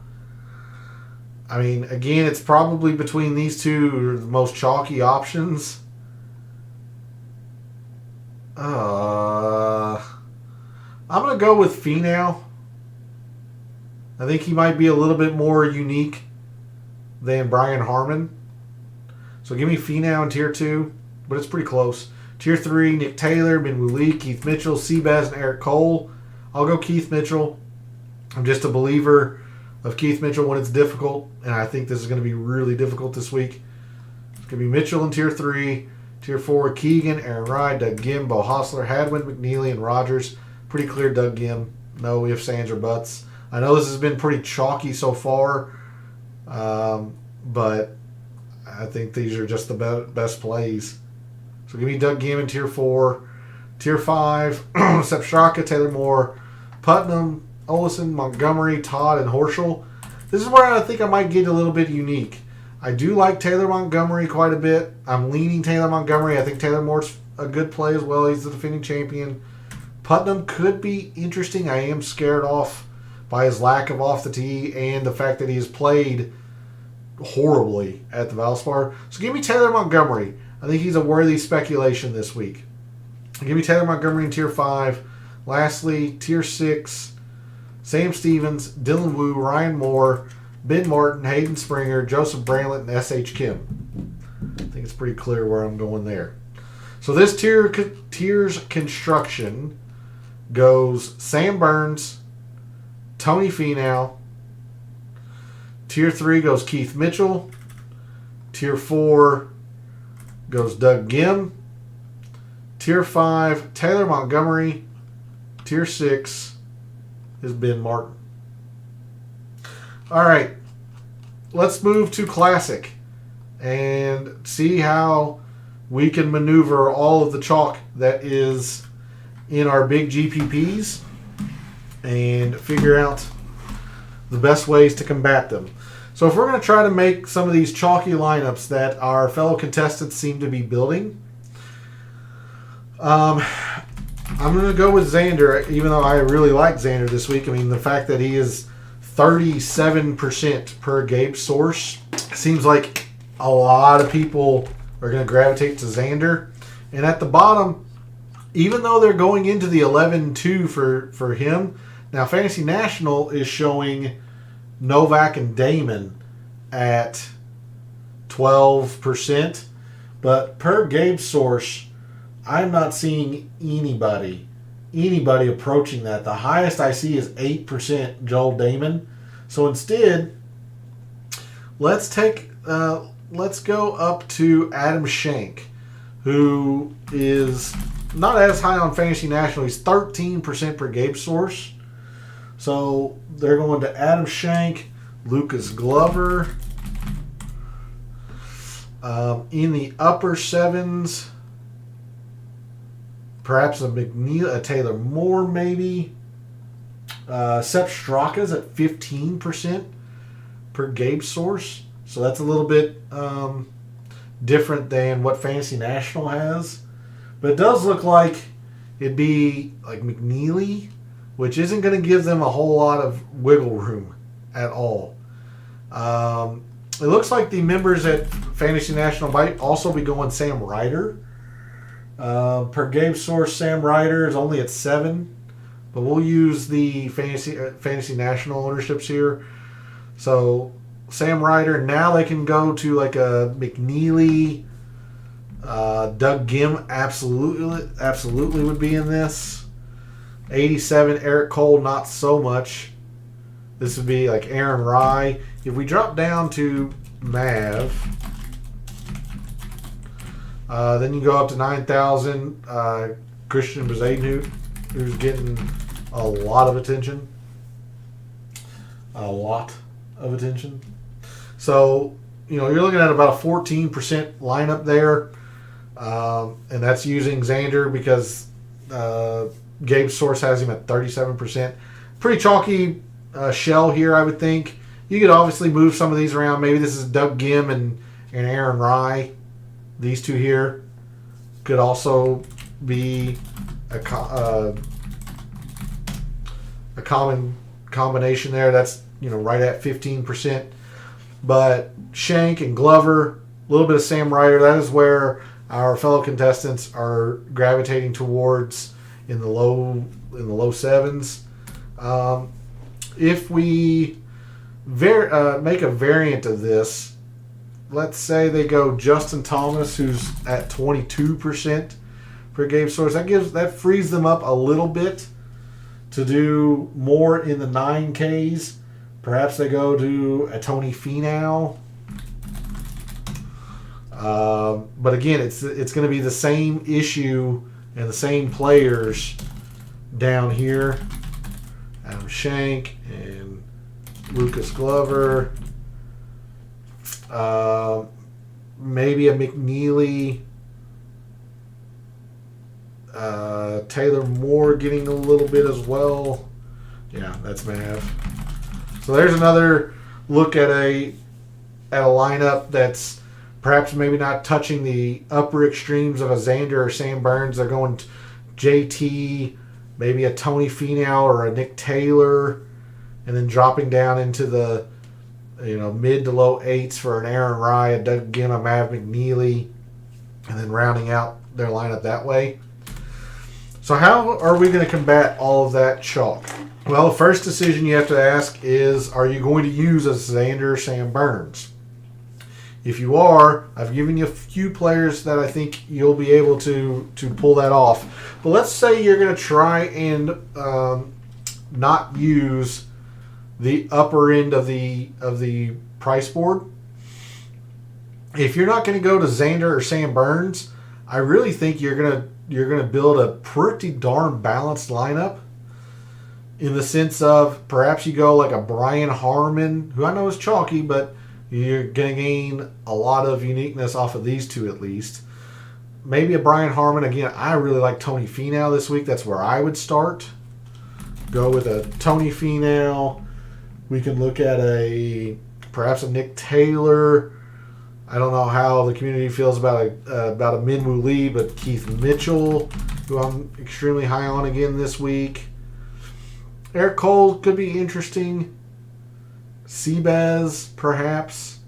I mean, again, it's probably between these two are the most chalky options. I'm going to go with Finau. I think he might be a little bit more unique than Brian Harmon. So give me Finau in Tier 2, but it's pretty close. Tier 3, Nick Taylor, Ben Woolley, Keith Mitchell, Seabass, and Eric Cole. I'll go Keith Mitchell. I'm just a believer of Keith Mitchell when it's difficult, and I think this is going to be really difficult this week. It's going to be Mitchell in Tier 3. Tier 4, Keegan, Aaron Rye, Doug Gim, Bo Hostler, Hadwin, McNeely, and Rogers. Pretty clear Doug Gim. No ifs, ands, or buts. I know this has been pretty chalky so far, but I think these are just the best plays. So give me Doug Gim in Tier 4. Tier 5, Sepp Straka, Taylor Moore, Putnam, Olesen, Montgomery, Todd, and Horschel. This is where I think I might get a little bit unique. I do like Taylor Montgomery quite a bit. I'm leaning Taylor Montgomery. I think Taylor Moore's a good play as well. He's the defending champion. Putnam could be interesting. I am scared off by his lack of off the tee and the fact that he has played horribly at the Valspar. So give me Taylor Montgomery. I think he's a worthy speculation this week. Give me Taylor Montgomery in Tier 5. Lastly, Tier 6, Sam Stevens, Dylan Wu, Ryan Moore, Ben Martin, Hayden Springer, Joseph Brantlett, and S.H. Kim. I think it's pretty clear where I'm going there. So this tier's construction goes Sam Burns, Tony Finau. Tier 3 goes Keith Mitchell. Tier 4 goes Doug Gim. Tier 5, Taylor Montgomery. Tier 6 is Ben Martin. All right, let's move to Classic and see how we can maneuver all of the chalk that is in our big GPPs and figure out the best ways to combat them. So if we're going to try to make some of these chalky lineups that our fellow contestants seem to be building, I'm going to go with Xander, even though I really like Xander this week. I mean, the fact that he is 37% per Gabe source seems like a lot of people are going to gravitate to Xander. And at the bottom, even though they're going into the 11-2 for him, now Fantasy National is showing Novak and Damon at 12%. But per Gabe source, I'm not seeing anybody approaching that. The highest I see is 8% Joel Damon. So instead, let's go up to Adam Schenk, who is not as high on Fantasy National. He's 13% per Gabe source. So they're going to Adam Schenk, Lucas Glover. In the upper sevens, perhaps a McNeil, a Taylor Moore maybe. Sepp Straka's at 15% per Gabe source. So that's a little bit different than what Fantasy National has. But it does look like it'd be like McNeely, which isn't going to give them a whole lot of wiggle room at all. It looks like the members at Fantasy National might also be going Sam Ryder. Per Gabe source, Sam Ryder is only at 7, but we'll use the Fantasy National ownerships here. So Sam Ryder, now they can go to like a McNeely. Doug Gim absolutely would be in this. 87, Eric Cole, not so much. This would be like Aaron Rye. If we drop down to Mav, then you go up to 9,000. Christian Bezaden, who's getting a lot of attention. So, you're looking at about a 14% lineup there. And that's using Xander because Gabe's source has him at 37%. Pretty chalky shell here, I would think. You could obviously move some of these around. Maybe this is Doug Gim and Aaron Rye. These two here could also be a common combination there. That's right at 15%. But Schenk and Glover, a little bit of Sam Ryder. That is where our fellow contestants are gravitating towards in the low sevens. If we make a variant of this, let's say they go Justin Thomas, who's at 22% per Gabe source. That frees them up a little bit to do more in the 9Ks. Perhaps they go to a Tony Finau. But again, it's going to be the same issue and the same players down here. Adam Schenk and Lucas Glover. Maybe a McNeely. Taylor Moore getting a little bit as well. Yeah, that's Mav. So there's another look at a lineup that's perhaps maybe not touching the upper extremes of a Xander or Sam Burns. They're going JT, maybe a Tony Finau or a Nick Taylor, and then dropping down into the mid to low 8s for an Aaron Rye, a Doug Gim, a Mav McNeely, and then rounding out their lineup that way. So how are we going to combat all of that chalk? Well, the first decision you have to ask is, are you going to use a Xander or Sam Burns? If you are, I've given you a few players that I think you'll be able to pull that off. But let's say you're going to try and not use the upper end of the price board. If you're not going to go to Xander or Sam Burns, I really think you're going to build a pretty darn balanced lineup. In the sense of perhaps you go like a Brian Harman, who I know is chalky, but you're going to gain a lot of uniqueness off of these two at least. Maybe a Brian Harman. Again, I really like Tony Finau this week. That's where I would start. Go with a Tony Finau. We can look at perhaps a Nick Taylor. I don't know how the community feels about a Minwoo Lee, but Keith Mitchell, who I'm extremely high on again this week. Eric Cole could be interesting. Seabass, perhaps.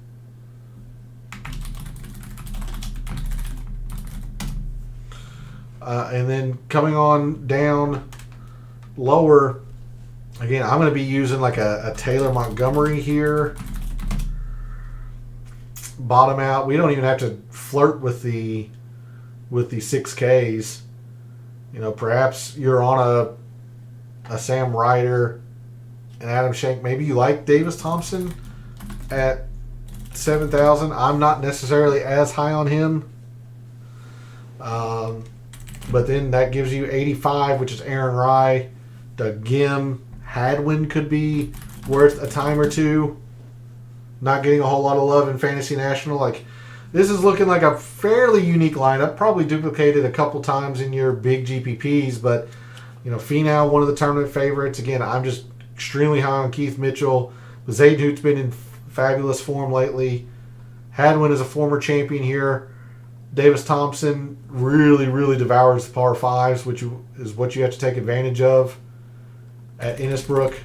And then coming on down lower, again, I'm going to be using like a Taylor Montgomery here. Bottom out. We don't even have to flirt with the 6Ks. Perhaps you're on a Sam Ryder and Adam Schenk. Maybe you like Davis Thompson at 7,000. I'm not necessarily as high on him. But then that gives you 85, which is Aaron Rye. Doug Gim, Hadwin could be worth a time or two. Not getting a whole lot of love in Fantasy National. Like, this is looking like a fairly unique lineup. Probably duplicated a couple times in your big GPPs, but Finau, one of the tournament favorites. Again, I'm just extremely high on Keith Mitchell. Zaydenhout's been in fabulous form lately. Hadwin is a former champion here. Davis Thompson really, really devours the par fives, which is what you have to take advantage of at Innisbrook.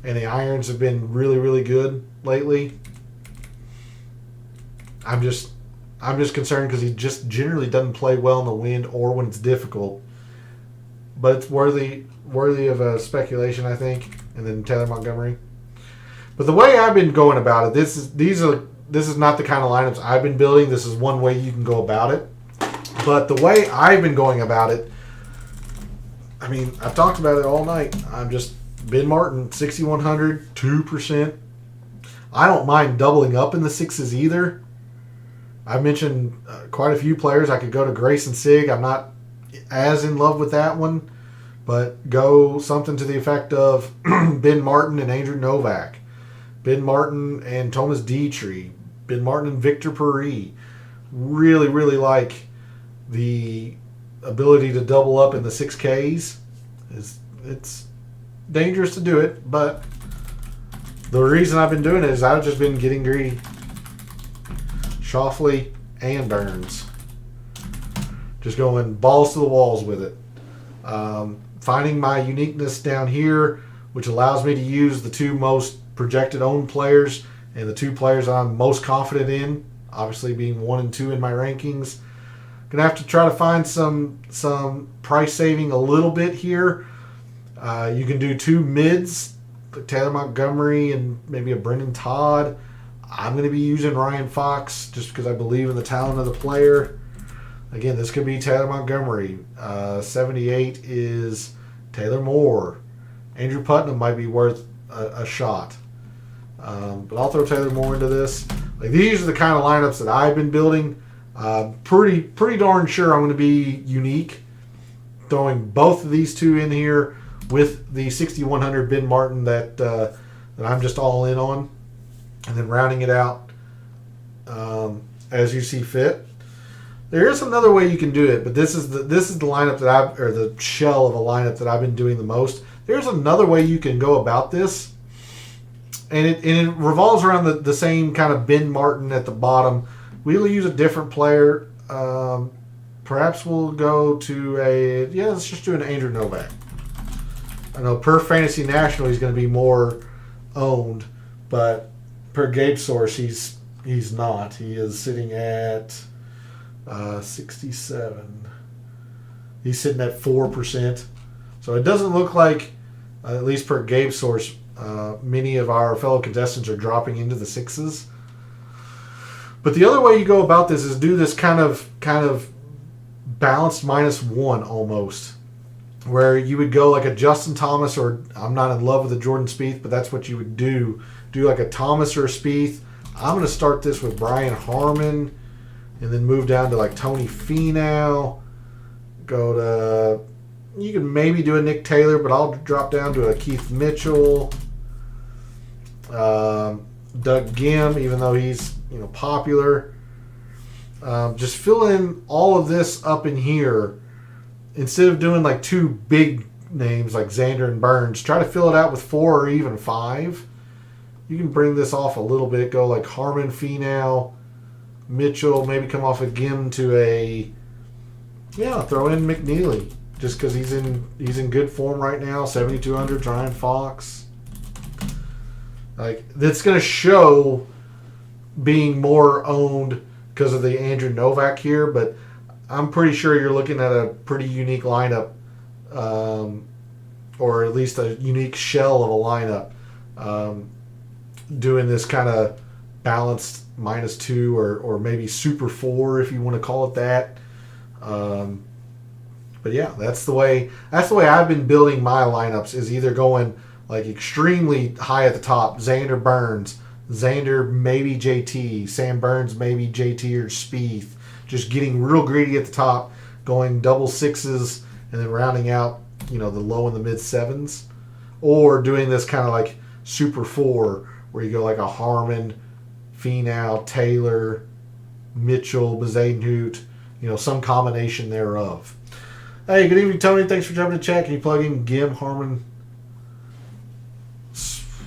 And the irons have been really, really good lately. I'm just concerned because he just generally doesn't play well in the wind or when it's difficult. But it's worthy of a speculation, I think. And then Taylor Montgomery. But the way I've been going about it, this is not the kind of lineups I've been building. This is one way you can go about it. But the way I've been going about it, I mean, I've talked about it all night. I'm just Ben Martin, 6,100, 2%. I don't mind doubling up in the sixes either. I've mentioned quite a few players. I could go to Grayson Sigg. I'm not as in love with that one. But go something to the effect of Ben Martin and Andrew Novak. Ben Martin and Thomas Dietrich. Ben Martin and Victor Paris. Really, really like the ability to double up in the 6Ks. It's dangerous to do it, but the reason I've been doing it is I've just been getting greedy. Schauffele and Burns. Just going balls to the walls with it. Finding my uniqueness down here, which allows me to use the two most projected owned players and the two players I'm most confident in, obviously being 1 and 2 in my rankings. Gonna have to try to find some price saving a little bit here. You can do 2 mids, Taylor Montgomery and maybe a Brendan Todd. I'm going to be using Ryan Fox just because I believe in the talent of the player. Again, this could be Taylor Montgomery. 78 is Taylor Moore. Andrew Putnam might be worth a shot. But I'll throw Taylor Moore into this. Like, these are the kind of lineups that I've been building. Pretty darn sure I'm going to be unique. Throwing both of these two in here with the 6,100 Ben Martin that I'm just all in on. And then rounding it out as you see fit. There is another way you can do it, but this is the lineup that or the shell of a lineup that I've been doing the most. There's another way you can go about this, and it revolves around the same kind of Ben Martin at the bottom. We'll use a different player. Perhaps we'll go to let's just do an Andrew Novak. I know per Fantasy National he's going to be more owned, but per Gabe Source he's not. He is sitting at 67. He's sitting at 4%. So it doesn't look like, at least per Gabe Source, many of our fellow contestants are dropping into the sixes. But the other way you go about this is do this kind of balanced -1 almost, where you would go like a Justin Thomas, or I'm not in love with a Jordan Spieth, but that's what you would do. Do like a Thomas or a Spieth. I'm going to start this with Brian Harman, and then move down to like Tony Finau. You can maybe do a Nick Taylor, but I'll drop down to a Keith Mitchell. Doug Gim, even though he's popular. Just fill in all of this up in here. Instead of doing like 2 big names like Xander and Burns, try to fill it out with 4 or even 5. You can bring this off a little bit. Go like Harman, Finau, Mitchell, maybe come off a Gim to throw in McNeely just because he's in good form right now. 7,200, Ryan Fox. Like, that's going to show being more owned because of the Andrew Novak here, but I'm pretty sure you're looking at a pretty unique lineup, or at least a unique shell of a lineup, doing this kind of balanced -2 or maybe super 4 if you want to call it that. But yeah, that's the way I've been building my lineups, is either going like extremely high at the top, Xander Burns, Xander maybe JT, Sam Burns maybe JT or Spieth, just getting real greedy at the top, going double sixes and then rounding out, the low and the mid sevens, or doing this kind of like Super 4 where you go like a Harmon, Finau, Taylor, Mitchell, Bezuidenhout, some combination thereof. Hey, good evening, Tony. Thanks for jumping to chat. Can you plug in Gim, Harmon?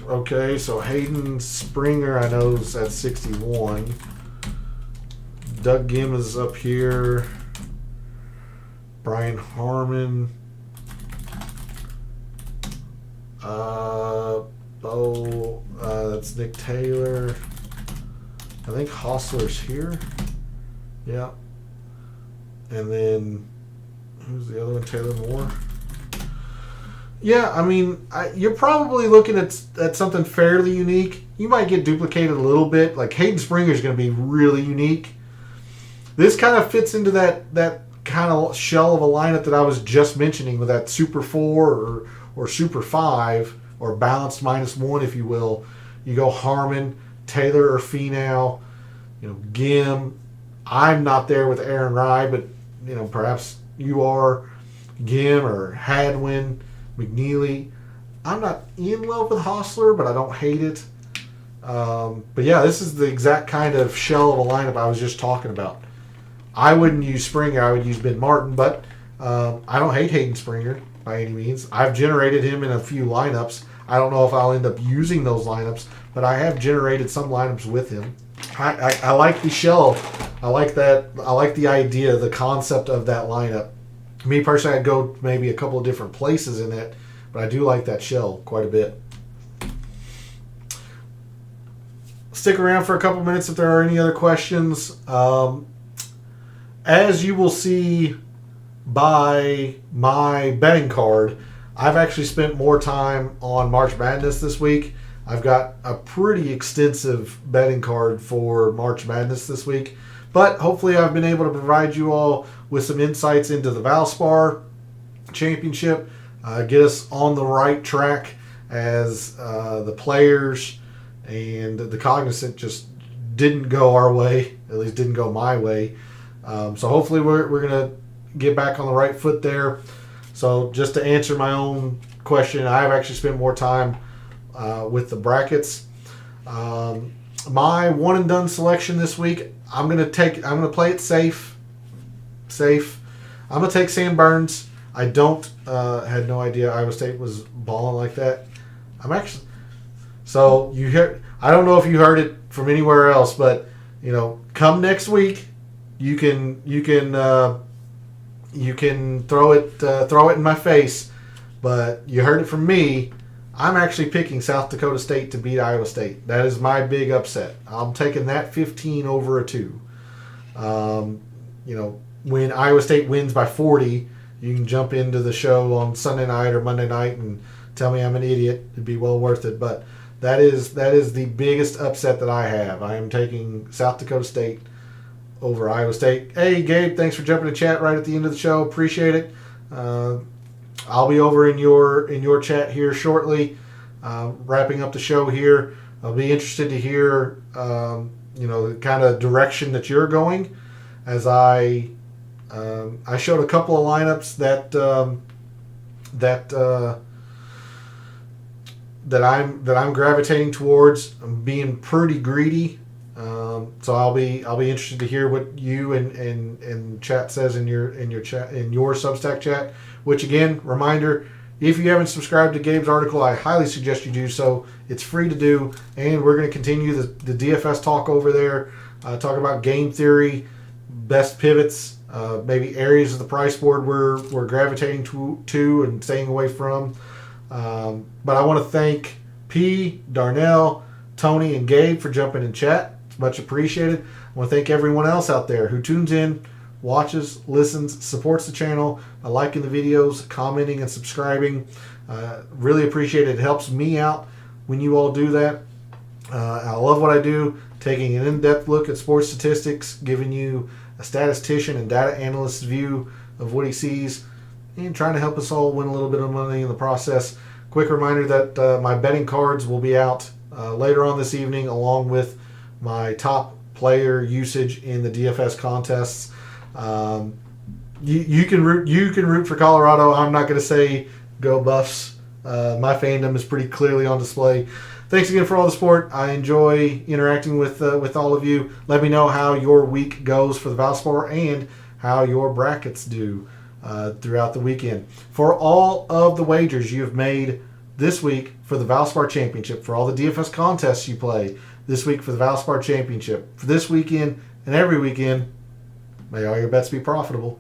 Okay, so Hayden Springer, I know, is at 61. Doug Gim is up here. Brian Harmon. That's Nick Taylor. I think Hostler's here. Yeah. And then, who's the other one? Taylor Moore. Yeah, I mean, you're probably looking at something fairly unique. You might get duplicated a little bit. Like Hayden Springer is going to be really unique. This kind of fits into that kind of shell of a lineup that I was just mentioning with that Super 4 or Super 5 or balanced -1, if you will. You go Harmon, Taylor or Finau, Gim. I'm not there with Aaron Rai, but perhaps you are. Gim or Hadwin, McNeely. I'm not in love with Hostler, but I don't hate it. But yeah, this is the exact kind of shell of a lineup I was just talking about. I wouldn't use Springer. I would use Ben Martin, but I don't hate Hayden Springer by any means. I've generated him in a few lineups. I don't know if I'll end up using those lineups, but I have generated some lineups with him. I like the shell. I like that. I like the idea, the concept of that lineup. Me personally, I'd go maybe a couple of different places in it, but I do like that shell quite a bit. Stick around for a couple minutes if there are any other questions. As you will see by my betting card, I've actually spent more time on March Madness this week. I've got a pretty extensive betting card for March Madness this week. But hopefully I've been able to provide you all with some insights into the Valspar Championship, get us on the right track as the players and the cognizant just didn't go our way, at least didn't go my way. So hopefully we're going to get back on the right foot there. So just to answer my own question, I've actually spent more time with the brackets. My one and done selection this week, I'm gonna play it safe. I'm gonna take Sam Burns. I had no idea Iowa State was balling like that. So you hear, I don't know if you heard it from anywhere else, but come next week, you can throw it in my face, but you heard it from me. I'm actually picking South Dakota State to beat Iowa State. That is my big upset. I'm taking that 15 over a 2. When Iowa State wins by 40, you can jump into the show on Sunday night or Monday night and tell me I'm an idiot. It'd be well worth it. But that is the biggest upset that I have. I am taking South Dakota State over Iowa State. Hey, Gabe, thanks for jumping to chat right at the end of the show. Appreciate it. I'll be over in your chat here shortly, wrapping up the show here. I'll be interested to hear, the kind of direction that you're going, as I showed a couple of lineups that I'm gravitating towards. I'm being pretty greedy. So I'll be interested to hear what you and chat says in your Substack chat. Which again, reminder, if you haven't subscribed to Gabe's article, I highly suggest you do so. It's free to do, and we're going to continue the DFS talk over there. Talk about game theory, best pivots, maybe areas of the price board we're gravitating to and staying away from. But I want to thank P, Darnell, Tony, and Gabe for jumping in chat. It's much appreciated. I want to thank everyone else out there who tunes in, watches, listens, supports the channel by liking the videos, commenting, and subscribing. Really appreciate it. It helps me out when you all do that. I love what I do, taking an in-depth look at sports statistics, giving you a statistician and data analyst's view of what he sees, and trying to help us all win a little bit of money in the process. Quick reminder that my betting cards will be out later on this evening, along with my top player usage in the DFS contests. You can root for Colorado. I'm not going to say go Buffs. My fandom is pretty clearly on display. Thanks again for all the support. I enjoy interacting with all of you. Let me know how your week goes for the Valspar and how your brackets do throughout the weekend. For all of the wagers you have made this week for the Valspar Championship, for all the DFS contests you play this week for the Valspar Championship, for this weekend and every weekend, may all your bets be profitable.